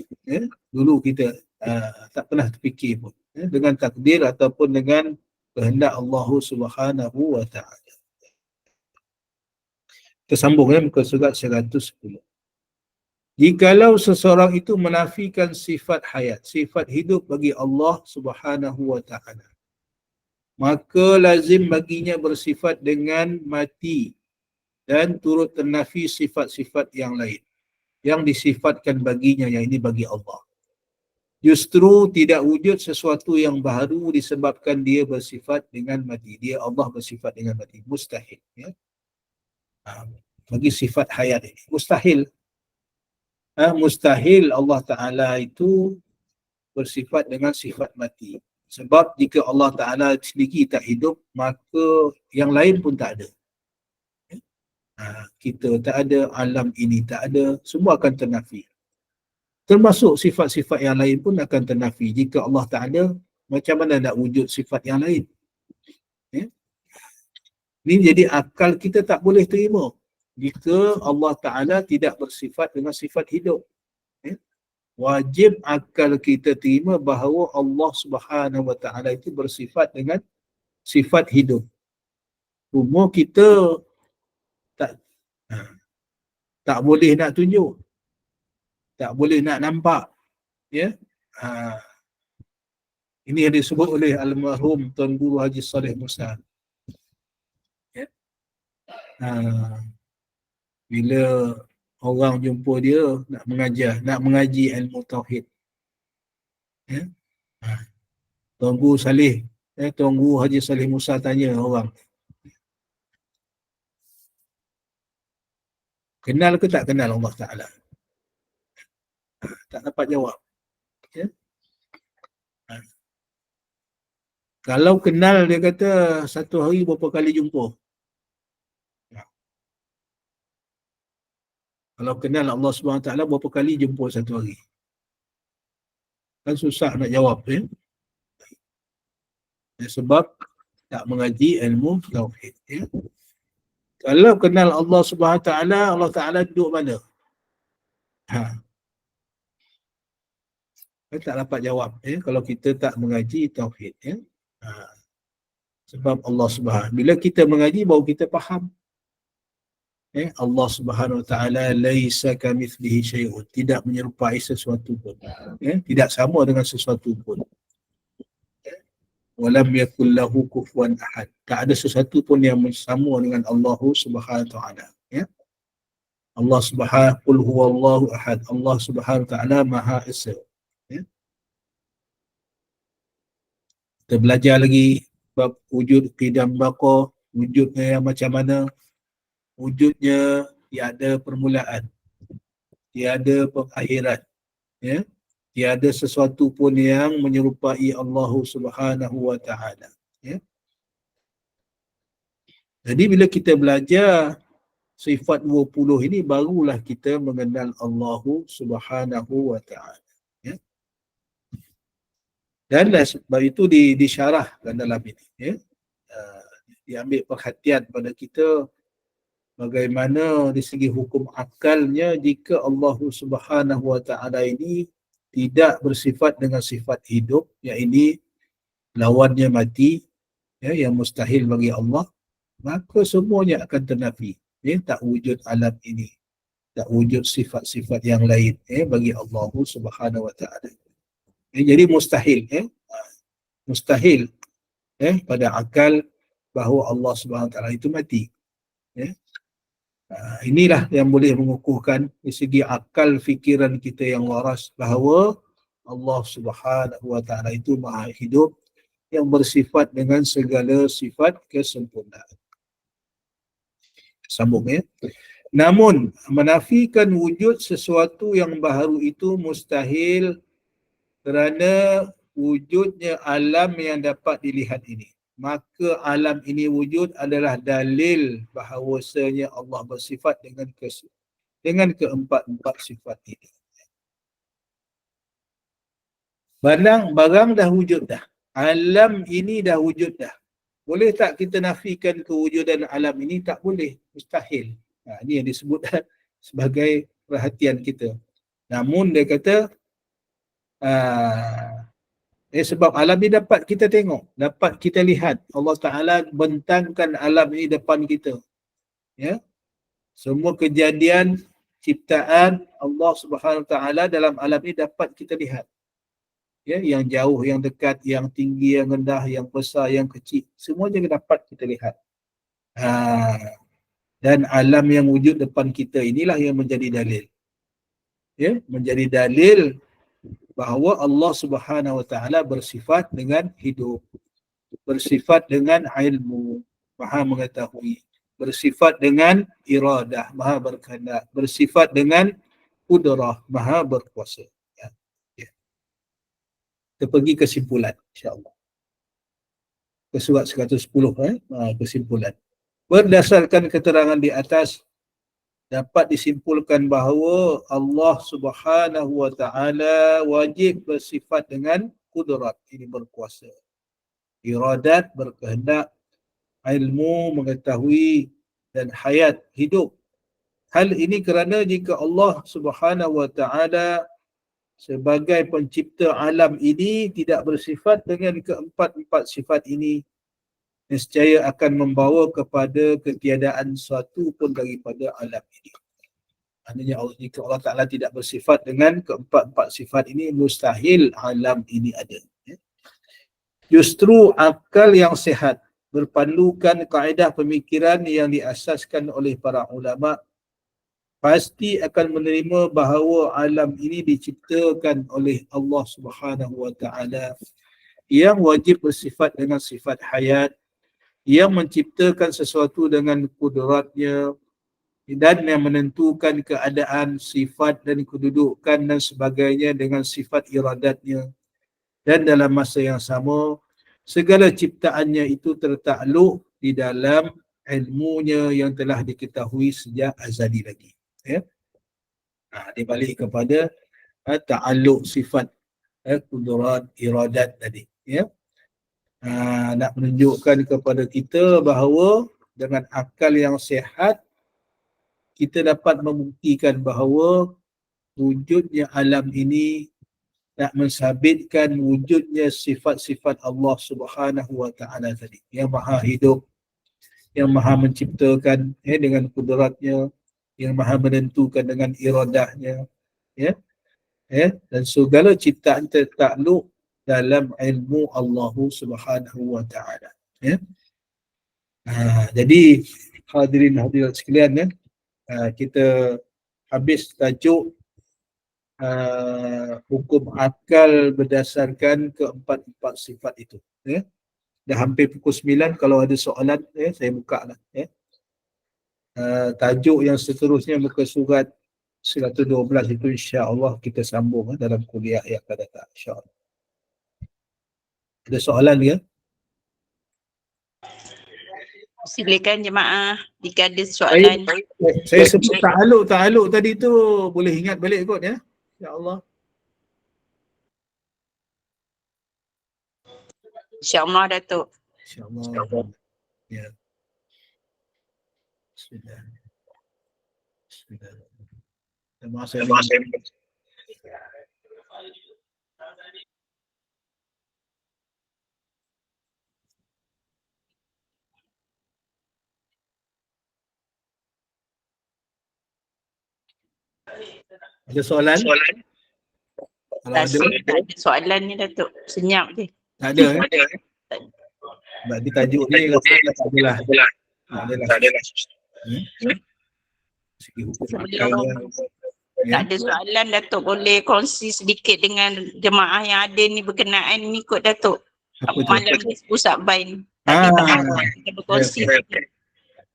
Dulu kita tak pernah terfikir pun. Dengan takdir ataupun dengan kehendak Allah Subhanahu wa ta'ala. Kita sambung muka surat 110. Jikalau seseorang itu menafikan sifat hayat, sifat hidup bagi Allah Subhanahu wa ta'ala, maka lazim baginya bersifat dengan mati dan turut ternafi sifat-sifat yang lain yang disifatkan baginya, yang ini bagi Allah. Justru tidak wujud sesuatu yang baru disebabkan dia bersifat dengan mati. Dia Allah bersifat dengan mati. Mustahil. Ya? Bagi sifat hayat ini. Mustahil. Mustahil Allah Ta'ala itu bersifat dengan sifat mati. Sebab jika Allah Ta'ala sendiri tak hidup, maka yang lain pun tak ada. Kita tak ada, alam ini tak ada, semua akan ternafi. Termasuk sifat-sifat yang lain pun akan ternafi. Jika Allah tak ada, macam mana nak wujud sifat yang lain? Ini jadi akal kita tak boleh terima jika Allah Ta'ala tidak bersifat dengan sifat hidup. Wajib akal kita terima bahawa Allah Subhanahu wa Ta'ala itu bersifat dengan sifat hidup. Cuma kita tak boleh nak tunjuk, tak boleh nak nampak. Ya, ini yang disebut oleh almarhum Tuan Guru Haji Saleh Musa. Ya. Bila orang jumpa dia nak mengajar, nak mengaji ilmu tauhid. Ya. Tuan Guru Saleh, Tuan Guru Haji Saleh Musa tanya orang, kenal ke tak kenal Allah Ta'ala? Tak dapat jawab. Ya. Kalau kenal, dia kata satu hari berapa kali jumpa. Kalau kenal Allah Subhanahu Wa Ta'ala berapa kali jumpa satu hari? Kan susah nak jawab. Ya? Sebab tak mengaji ilmu tauhid. Ya? Kalau kenal Allah Subhanahu Wa Ta'ala, Allah Ta'ala duduk mana? Tak dapat jawab. Ya? Kalau kita tak mengaji tauhid. Ya? Sebab Allah Subhanahu, bila kita mengaji baru kita faham. Allah Subhanahu Wa Ta'ala laisa kamitslihi syai'un, tidak menyerupai sesuatu pun. Tidak sama dengan sesuatu pun. Walam yakul lahu kufuwan ahad, tak ada sesuatu pun yang sama dengan Allah Subhanahu Wa Ta'ala. Allah Subhanahu, qul huwallahu ahad, Allah Subhanahu Wa Ta'ala Maha Esa. Kita belajar lagi bab wujud qidam baqa, wujudnya yang macam mana? Wujudnya tiada permulaan, tiada pengakhiran, ya, tiada sesuatu pun yang menyerupai Allah Subhanahu Wa Ta'ala. Ya. Jadi bila kita belajar sifat 20 ini, barulah kita mengenal Allah Subhanahu Wa Ta'ala. Ya. Dan sebab itu disyarahkan dalam ini. Ya. Diambil perhatian pada kita bagaimana di segi hukum akalnya jika Allah Subhanahu Wa Ta'ala ini tidak bersifat dengan sifat hidup, yang ini lawannya mati, ya, yang mustahil bagi Allah, maka semuanya akan ternafi. Ya, tak wujud alam ini, tak wujud sifat-sifat yang lain, ya, bagi Allah Subhanahu Wa Ta'ala. Ya, jadi mustahil, ya, mustahil, ya, pada akal bahawa Allah Subhanahu Wa Ta'ala itu mati. Ya. Inilah yang boleh mengukuhkan di segi akal fikiran kita yang waras bahawa Allah Subhanahu Wa Ta'ala itu Maha Hidup yang bersifat dengan segala sifat kesempurnaan. Sambung, ya. Namun menafikan wujud sesuatu yang baharu itu mustahil kerana wujudnya alam yang dapat dilihat ini. Maka alam ini wujud adalah dalil bahawasanya Allah bersifat dengan keempat-empat sifat ini. Barang dah wujud dah. Alam ini dah wujud dah. Boleh tak kita nafikan kewujudan alam ini? Tak boleh. Mustahil. Ini yang disebut sebagai perhatian kita. Namun dia kata, Sebab alam ni dapat kita tengok, dapat kita lihat. Allah Ta'ala bentangkan alam ini depan kita. Ya, semua kejadian ciptaan Allah Subhanahu Wa Ta'ala dalam alam ini dapat kita lihat. Ya, yang jauh, yang dekat, yang tinggi, yang rendah, yang besar, yang kecil, semua juga dapat kita lihat. Dan alam yang wujud depan kita inilah yang menjadi dalil. Ya, menjadi dalil bahawa Allah Subhanahu Wa Ta'ala bersifat dengan hidup, bersifat dengan ilmu, maha mengetahui, bersifat dengan iradah, maha berkehendak, bersifat dengan qudrah, maha berkuasa. Ya. Kita pergi kesimpulan insya-Allah. Ke surat 110 kesimpulan. Berdasarkan keterangan di atas, dapat disimpulkan bahawa Allah Subhanahu Wa Ta'ala wajib bersifat dengan kudrat, ini berkuasa, iradat, berkehendak, ilmu, mengetahui, dan hayat, hidup. Hal ini kerana jika Allah Subhanahu Wa Ta'ala sebagai pencipta alam ini tidak bersifat dengan keempat-empat sifat ini, nescaya akan membawa kepada ketiadaan suatu pun daripada alam ini. Maknanya jika Allah Ta'ala tidak bersifat dengan keempat-empat sifat ini, mustahil alam ini ada. Justru akal yang sihat berpandukan kaedah pemikiran yang diasaskan oleh para ulama pasti akan menerima bahawa alam ini diciptakan oleh Allah Subhanahu Wa Ta'ala yang wajib bersifat dengan sifat hayat, yang menciptakan sesuatu dengan kudratnya dan yang menentukan keadaan, sifat dan kedudukan dan sebagainya dengan sifat iradatnya. Dan dalam masa yang sama, segala ciptaannya itu tertakluk di dalam ilmunya yang telah diketahui sejak azali lagi. Ya? Dia balik kepada ta'alluq sifat kudrat, iradat tadi. Ya? Nak menunjukkan kepada kita bahawa dengan akal yang sihat kita dapat membuktikan bahawa wujudnya alam ini nak mensabitkan wujudnya sifat-sifat Allah Subhanahu Wa Ta'ala tadi, yang maha hidup, yang maha menciptakan dengan kudratnya, yang maha menentukan dengan iradahnya, dan segala ciptaan tertakluk dalam ilmu Allah Subhanahu Wa Ta'ala. Jadi hadirin hadirat sekalian, kita habis tajuk hukum akal berdasarkan keempat-empat sifat itu. Dah hampir pukul 9, kalau ada soalan saya buka lah. Tajuk yang seterusnya muka surat 112 itu insya-Allah kita sambung dalam kuliah yang akan datang insya-Allah. Ada soalan ke? Silakan jemaah jika ada soalan. Saya sebut ta'alluq tadi tu boleh ingat balik kot ya. InsyaAllah. InsyaAllah Datuk. InsyaAllah. Ya. Bismillah. Bismillah. Terima kasih. Ada soalan? Kalau ada, tak ada soalan ni Datuk. Senyap je. tak ada Sebab di tajuk ni rasanya tak adalah. Segi hukum akal dia. Tak ada soalan Datuk, boleh kongsi sedikit dengan jemaah yang ada ni berkenaan ni kot Datuk. Apa tu? Malam ni pusat bain. Tadi tak ada kita berkongsi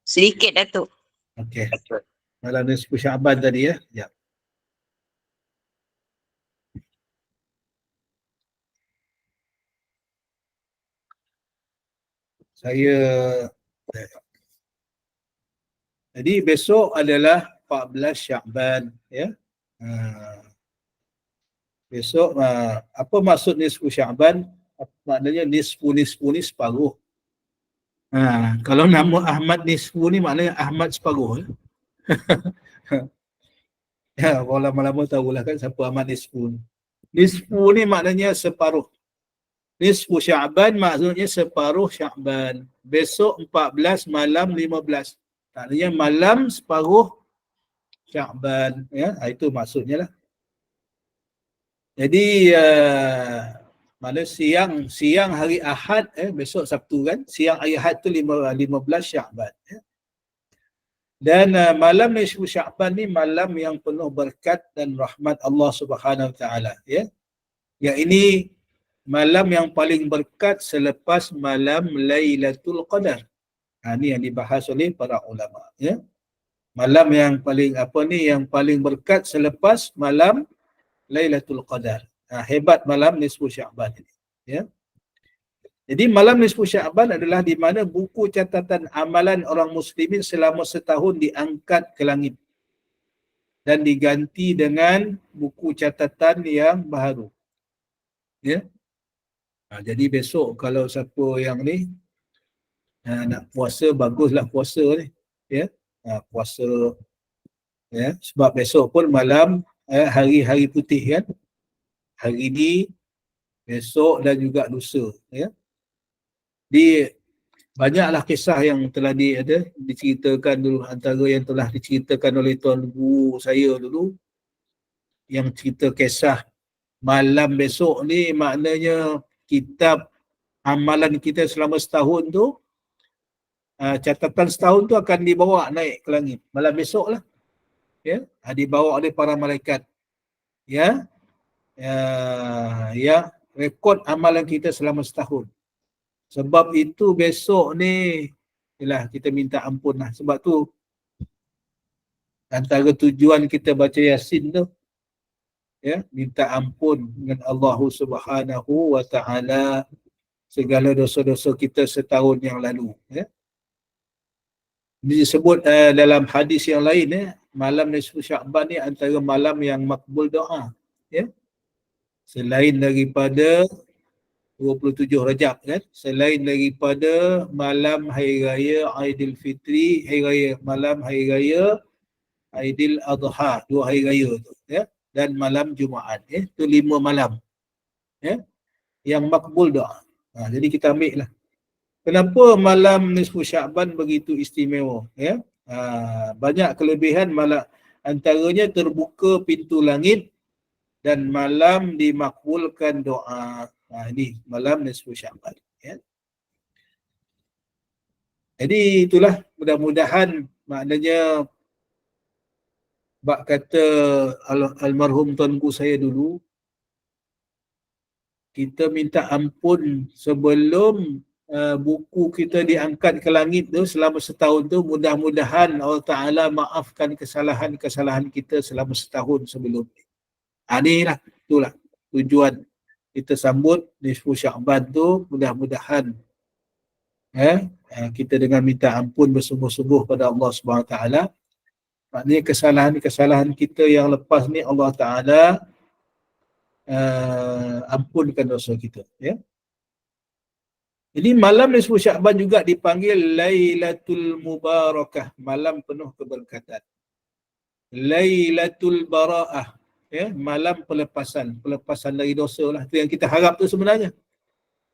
sedikit Datuk. Okey. Malam ni 10 Syaban tadi ya. Ya. Jadi besok adalah 14 Syaban ya. Besok apa maksud nisfu Syaban? Maknanya nisfu ni separuh. Kalau nama Ahmad nisfu ni maknanya Ahmad separuh. Ya, orang lama-lama tahulah kan siapa Ahmad nisfu ni. Nisfu ni maknanya separuh. Nisfu Sya'ban maksudnya separuh Sya'ban. Besok 14, malam 15. Maknanya malam separuh Sya'ban. Ya, itu maksudnya lah. Jadi mana siang hari Ahad, besok Sabtu kan, siang hari Ahad tu 15 Sya'ban. Ya. Dan malam nisfu Sya'ban ni malam yang penuh berkat dan rahmat Allah Subhanahu Wa Taala. Ya. Yang ini malam yang paling berkat selepas malam Lailatul Qadar. Ini yang dibahas oleh para ulama. Ya. Malam yang paling yang paling berkat selepas malam Lailatul Qadar. Hebat malam nisfu Sya'ban ini. Ya. Jadi malam nisfu Sya'ban adalah di mana buku catatan amalan orang muslimin selama setahun diangkat ke langit dan diganti dengan buku catatan yang baru. Ya. Jadi besok kalau siapa yang ni nak puasa, baguslah puasa ni. Ya. Puasa, ya, sebab besok pun malam hari-hari putih kan. Hari ni, besok dan juga lusa. Ya. Banyaklah kisah yang telah diceritakan dulu, antara yang telah diceritakan oleh tuan guru saya dulu, yang cerita kisah malam besok ni maknanya kitab amalan kita selama setahun tu, catatan setahun tu akan dibawa naik ke langit malam besok lah. Ya, dibawa oleh para malaikat. Ya, rekod amalan kita selama setahun. Sebab itu besok ni ialah kita minta ampun lah. Sebab tu antara tujuan kita baca Yasin tu, ya, minta ampun dengan Allah Subhanahu Wa Taala segala dosa-dosa kita setahun yang lalu. Ya. Disebut dalam hadis yang lain, malam nisfu Sya'ban ni antara malam yang makbul doa. Ya. Selain daripada 27 Rajab kan, selain daripada malam hari raya Aidilfitri, malam hari raya Aidil Adha, 2 hari raya tu, ya, dan malam Jumaat, itu 5 malam, ya, yang makbul doa. Jadi kita ambil lah. Kenapa malam nisfu Sya'ban begitu istimewa, ya? Banyak kelebihan, malam antaranya terbuka pintu langit dan malam dimakbulkan doa. Ini malam nisfu Sya'ban. Ya. Jadi itulah, mudah-mudahan maknanya bak kata almarhum tuanku saya dulu, kita minta ampun sebelum buku kita diangkat ke langit tu selama setahun tu. Mudah-mudahan Allah Ta'ala maafkan kesalahan-kesalahan kita selama setahun sebelum ni. Inilah, itulah tujuan kita sambut nisfu Sya'ban tu. Mudah-mudahan kita dengan minta ampun bersungguh-sungguh pada Allah Subhanahu Taala. Maknanya kesalahan-kesalahan kita yang lepas ni Allah Taala ampunkan dosa kita, ya. Jadi malam nisfu Sya'ban juga dipanggil Lailatul Mubarakah, malam penuh keberkatan. Lailatul Bara'ah, ya, malam pelepasan dari dosa lah. Itu yang kita harap tu sebenarnya.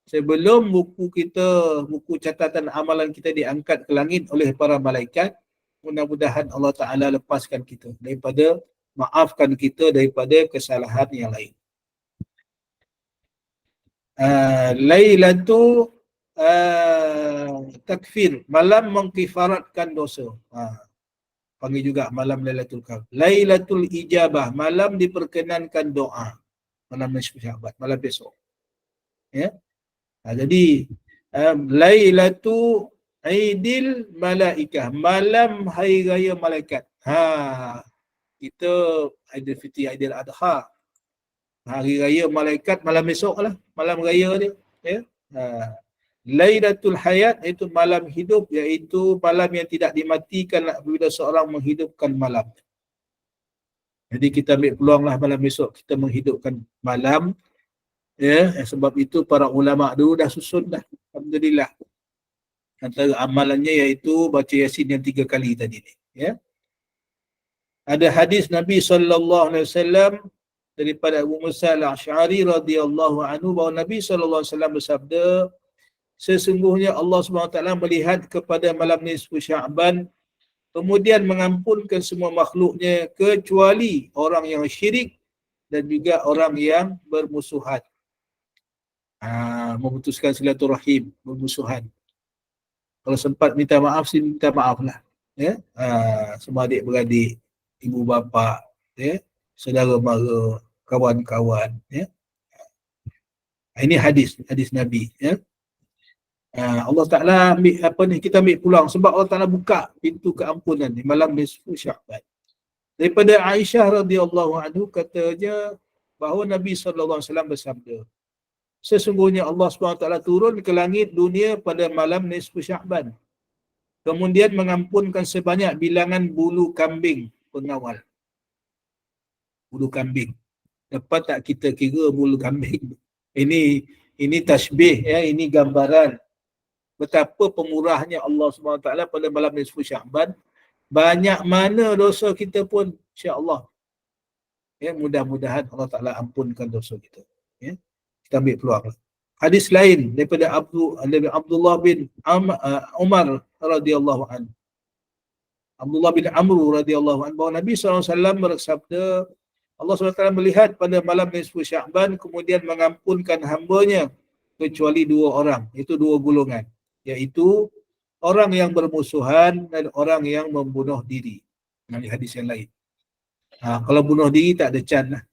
Sebelum buku catatan amalan kita diangkat ke langit oleh para malaikat, mudah-mudahan Allah Ta'ala lepaskan kita daripada, maafkan kita daripada kesalahan yang lain. Lailatul takfir, malam mengkifaratkan dosa. Panggil juga malam Lailatul Qadar. Lailatul ijabah, malam diperkenankan doa. Malam nisfu Sya'ban, malam besok. Ya. Jadi Lailatul Aidil Malaikah, malam hari raya malaikat. Kita Aidilfitri, Aidil Adha, hari raya malaikat malam besok lah, malam raya dia. Ya. Lailatul Hayat, itu malam hidup, iaitu malam yang tidak dimatikan apabila seorang menghidupkan malam. Jadi kita ambil peluang lah malam besok kita menghidupkan malam. Ya, sebab itu para ulama dulu dah susun dah. Alhamdulillah. Antara amalannya iaitu baca Yasin yang 3 kali tadi ni. Ya. Ada hadis Nabi SAW daripada Abu Musa al-Asy'ari radhiyallahu anhu bahawa Nabi sallallahu alaihi wasallam bersabda, sesungguhnya Allah SWT melihat kepada malam nisfu Sya'ban kemudian mengampunkan semua makhluknya kecuali orang yang syirik dan juga orang yang bermusuhan. Memutuskan silaturahim, bermusuhan. Kalau sempat minta maaf, minta maaf lah. Ya? Semua adik-beradik, ibu bapa, ya? Saudara mara, kawan-kawan. Ya? Ini hadis Nabi. Ya? Allah Ta'ala kita ambil pulang sebab Allah Ta'ala buka pintu keampunan di malam nisfu Sya'ban. Daripada Aisyah radhiyallahu anhu katanya bahawa Nabi sallallahu alaihi wasallam bersabda, sesungguhnya Allah SWT turun ke langit dunia pada malam nisfu Sya'ban. Kemudian mengampunkan sebanyak bilangan bulu kambing pengawal. Bulu kambing. Dapat tak kita kira bulu kambing? Ini tasbih, ya, ini gambaran betapa pemurahnya Allah SWT pada malam nisfu Sya'ban. Banyak mana dosa kita pun, insya-Allah. Ya, mudah-mudahan Allah Ta'ala ampunkan dosa kita. Ya. Kita ambil peluang. Hadis lain daripada Abdullah bin Umar radhiyallahu anhu. Abdullah bin Amr radhiyallahu anhu bahawa Nabi SAW bersabda, Allah SWT melihat pada malam nisfu Sya'ban kemudian mengampunkan hamba-Nya kecuali dua orang, itu dua golongan, iaitu orang yang bermusuhan dan orang yang membunuh diri. Ini hadis yang lain. Kalau bunuh diri tak ada can lah.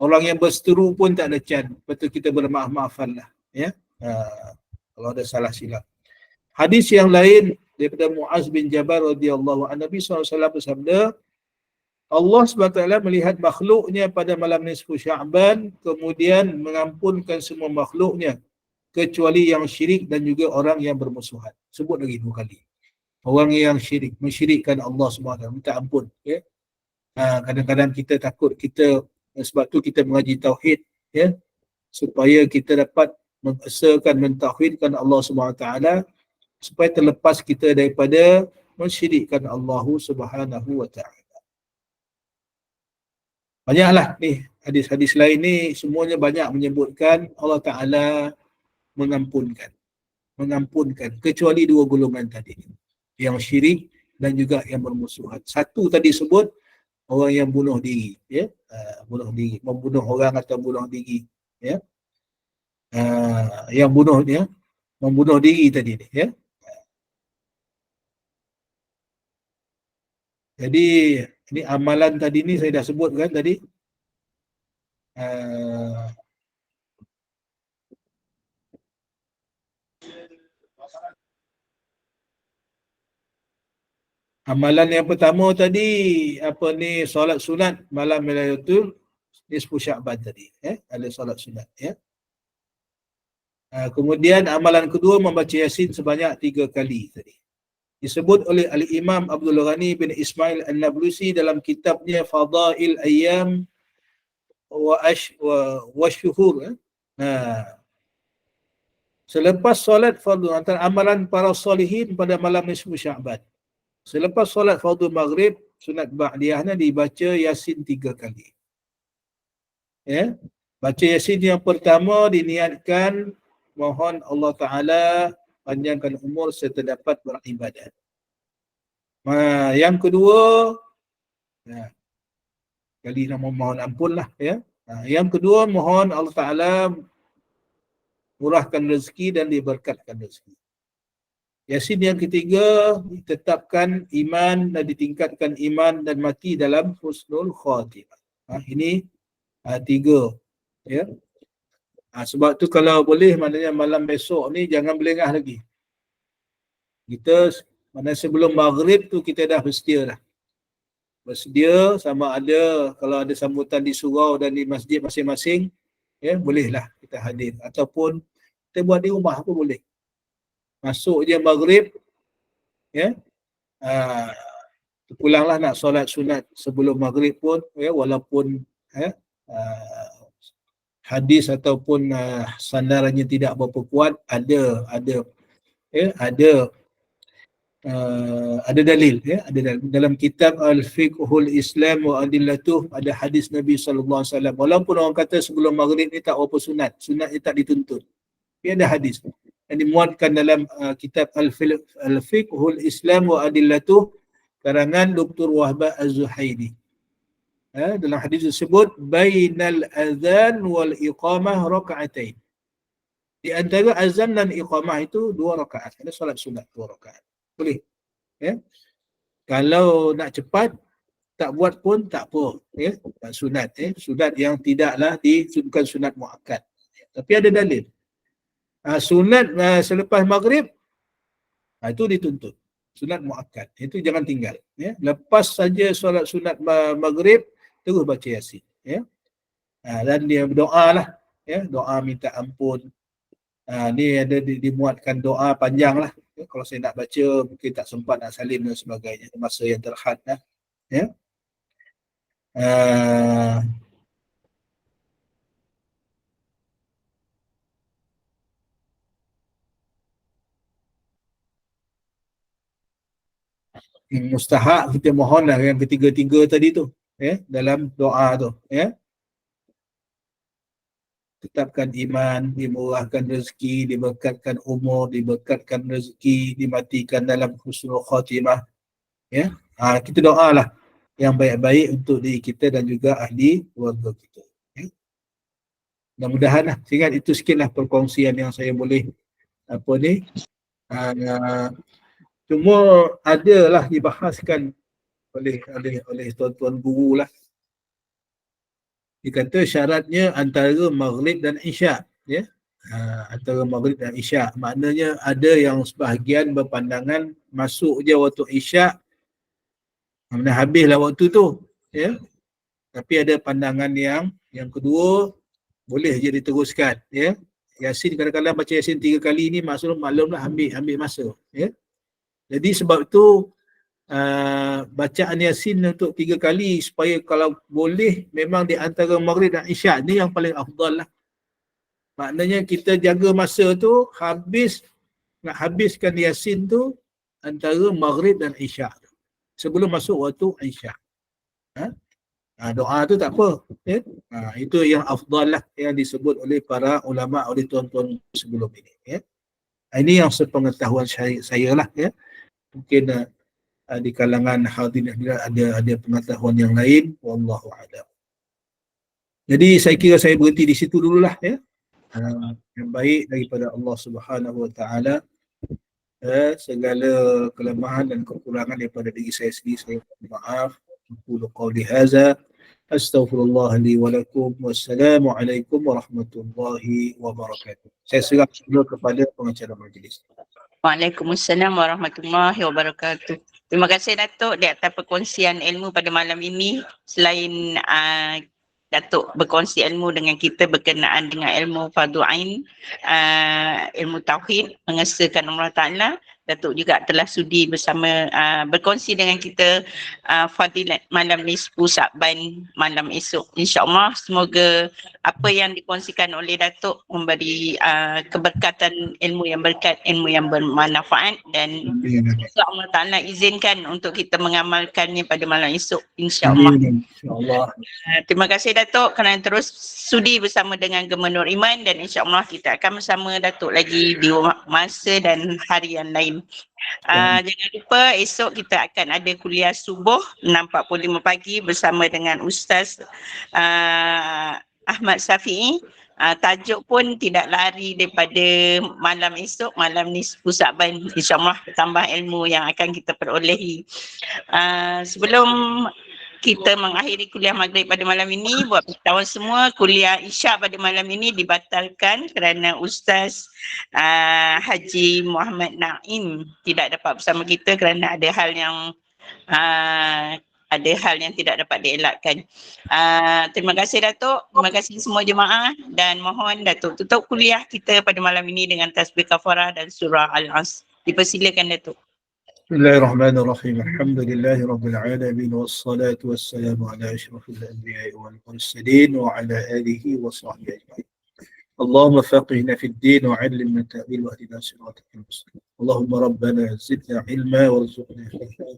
Orang yang berseteru pun tak ada can. Betul kita bermaaf-maafan lah. Ya? Kalau ada salah silap. Hadis yang lain daripada Muaz bin Jabal radhiyallahu anhu, Nabi SAW bersabda, Allah SWT melihat makhluknya pada malam nisfu Sya'ban kemudian mengampunkan semua makhluknya kecuali yang syirik dan juga orang yang bermusuhan. Sebut lagi dua kali. Orang yang syirik, mensyirikkan Allah SWT, minta ampun. Ya? Kadang-kadang kita takut, sebab tu kita mengaji tauhid, ya, supaya kita dapat mengesahkan, mentauhidkan Allah SWT, supaya terlepas kita daripada mensyirikkan Allah SWT. Banyaklah ni hadis-hadis lain ni, semuanya banyak menyebutkan Allah Ta'ala mengampunkan kecuali dua golongan tadi, yang syirik dan juga yang bermusuhan. Satu tadi sebut orang yang bunuh diri, ya, bunuh diri, membunuh orang atau bunuh diri, ya, yang membunuh diri tadi ni, ya. Jadi ini amalan tadi ni saya dah sebut kan tadi. Amalan yang pertama tadi solat sunat malam Lailatul nisfu Sya'ban tadi, ada solat sunat, ya. Kemudian amalan kedua membaca Yasin sebanyak 3 kali tadi. Disebut oleh Al-Imam Abdul Ghani bin Ismail An-Nablusi dalam kitabnya Fadail Ayyam wa Syuhur. Selepas solat fardu, antara amalan para salihin pada malam nisfu Sya'ban, selepas solat fardu maghrib, sunat ba'diyahnya dibaca Yasin 3 kali. Ya, baca Yasin yang pertama diniatkan mohon Allah Ta'ala panjangkan umur serta dapat beribadat. Yang kedua, kali nak mohon ampun lah, ya. Yang kedua, mohon Allah Ta'ala murahkan rezeki dan diberkatkan rezeki. Yasin yang ketiga, ditetapkan iman dan ditingkatkan iman dan mati dalam husnul khatimah. Ini 3, ya. Sebab tu kalau boleh, maknanya malam besok ni jangan belengah lagi. Kita sebelum maghrib tu kita dah bersedia sama ada kalau ada sambutan di surau dan di masjid masing-masing, ya, bolehlah kita hadir, ataupun kita buat di rumah pun boleh. Masuk je maghrib, ya, pulanglah nak solat sunat sebelum maghrib pun, ya, walaupun hadis ataupun sandarannya tidak berapa kuat, ada ada dalil, ya, ada dalil. Dalam kitab Al-Fiqhul Islam wa Adillatuh ada hadis Nabi sallallahu alaihi wasallam. Walaupun orang kata sebelum maghrib ni tak apa sunat ni tak dituntut. Tapi ada hadis yang dimuatkan dalam kitab Al-Fiqhul Islam wa Adillatuh karangan Dr. Wahbah Az-Zuhaili. Dalam hadis tersebut bainal azan wal iqamah raka'atain. Di antara azan dan iqamah itu 2 rakaat. Ada solat sunat 2 rakaat. Boleh. Ya. Kalau nak cepat tak buat pun tak apa, ya. Sunat, sunat yang tidaklah bukan sunat muakkad. Tapi ada dalil. Sunat selepas maghrib itu dituntut. Sunat muakkad. Itu jangan tinggal, ya. Lepas saja solat sunat maghrib terus baca Yasin, ya. Dan dia berdoa lah, ya, doa minta ampun. Ni ada dimuatkan doa panjang lah. Ya, kalau saya nak baca mungkin tak sempat nak salin dan sebagainya, masa yang terhad lah, ya. Mustahak kita mohonlah yang ketiga-tiga tadi tu, ya, dalam doa tu, ya. Tetapkan iman, dimurahkan rezeki, diberkatkan umur, diberkatkan rezeki, dimatikan dalam husnul khatimah, ya. Kita doalah yang baik-baik untuk diri kita dan juga ahli keluarga kita, ya. Mudah-mudahan lah, ingat itu sikitlah perkongsian yang saya boleh cuma adalah dibahaskan oleh tuan-tuan guru lah. Dia kata syaratnya antara maghrib dan isyak, ya. Antara maghrib dan isyak. Maknanya ada yang sebahagian berpandangan masuk je waktu isyak, habislah waktu tu, ya. Tapi ada pandangan yang kedua, boleh je diteruskan, ya. Yasin kadang-kadang baca Yasin 3 kali ni maklumlah ambil masa, ya. Jadi sebab itu bacaan Yasin untuk 3 kali supaya kalau boleh memang di antara maghrib dan isyak ni yang paling afdal lah. Maknanya kita jaga masa tu, nak habiskan Yasin tu antara maghrib dan isyak sebelum masuk waktu isyak. Doa tu tak apa, ya? Itu yang afdal lah, yang disebut oleh para ulama, oleh tuan-tuan sebelum ini, ya. Ini yang sepengetahuan saya lah, ya. Mungkin di kalangan hadirin ada pengetahuan yang lain, wallahu a'lam. Jadi saya kira saya berhenti di situ dululah, ya. Yang baik daripada Allah Subhanahu wa taala, segala kelemahan dan kekurangan daripada diri saya sendiri saya mohon maaf. Aqulu qawli hadza astaghfirullah li wa lakum wassalamu alaikum warahmatullahi wabarakatuh. Saya serahkan kepada pengacara majlis. Waalaikumsalam warahmatullahi wabarakatuh. Terima kasih Datuk di atas perkongsian ilmu pada malam ini. Selain Datuk berkongsi ilmu dengan kita berkenaan dengan ilmu fardu ain, ilmu tauhid, mengesahkan Allah Ta'ala, Datuk juga telah sudi bersama berkongsi dengan kita fadilat malam nisfu Sya'ban malam esok. InsyaAllah semoga apa yang dikongsikan oleh Datuk memberi keberkatan ilmu yang berkat, ilmu yang bermanfaat, dan Allah Ta'ala izinkan untuk kita mengamalkannya pada malam esok, insyaAllah. Terima kasih Datuk kerana terus sudi bersama dengan Gubernur Iman, dan insyaAllah kita akan bersama Datuk lagi di masa dan hari yang lain. Jangan lupa esok kita akan ada kuliah subuh 6.45 pagi bersama dengan Ustaz Ahmad Safi'i. Tajuk pun tidak lari daripada malam esok, malam nisfu Sya'ban. InsyaAllah tambah ilmu yang akan kita perolehi. Sebelum kita mengakhiri kuliah maghrib pada malam ini, buat pengetahuan semua, kuliah isyak pada malam ini dibatalkan kerana Ustaz Haji Muhammad Naim tidak dapat bersama kita kerana ada hal yang tidak dapat dielakkan. Terima kasih Datuk, terima kasih semua jemaah, dan mohon Datuk tutup kuliah kita pada malam ini dengan tasbih kafarah dan surah Al-As. Dipersilakan Datuk. Bismillahirrahmanirrahim. Alhamdulillahi rabbil alamin wassalatu wassalamu ala asyrafil anbiya'i wal mursalin wa ala alihi wa sahbihi ajma'in. Allahumma faqihna fid din wa 'allimna ta'wil wa hdina siratal mustaqim. اللهم ربنا زدنا علما وارزقنا فهما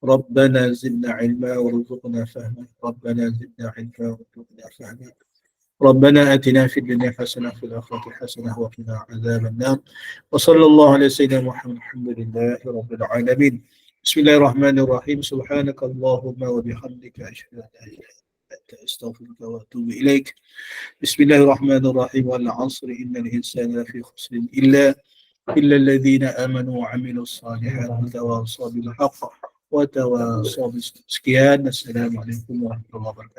ربنا زدنا علما وارزقنا فهما ربنا زدنا علما وارزقنا فهما ربنا آتنا في الدنيا حسنة وفي الآخرة حسنة وقنا عذاب النار وصلى الله على سيدنا محمد الحمد لله رب العالمين بسم الله الرحمن الرحيم سبحانك اللهم وبحمدك أشهد أن لا إله إلا أنت أستغفرك وأتوب إليك بسم الله الرحمن الرحيم والعصر إن الإنسان لفي خسر إلا الذين آمنوا وعملوا الصالحات وتواصوا بالحق وتواصوا بالصبر. Sekian, Assalamualaikum warahmatullahi wabarakatuh.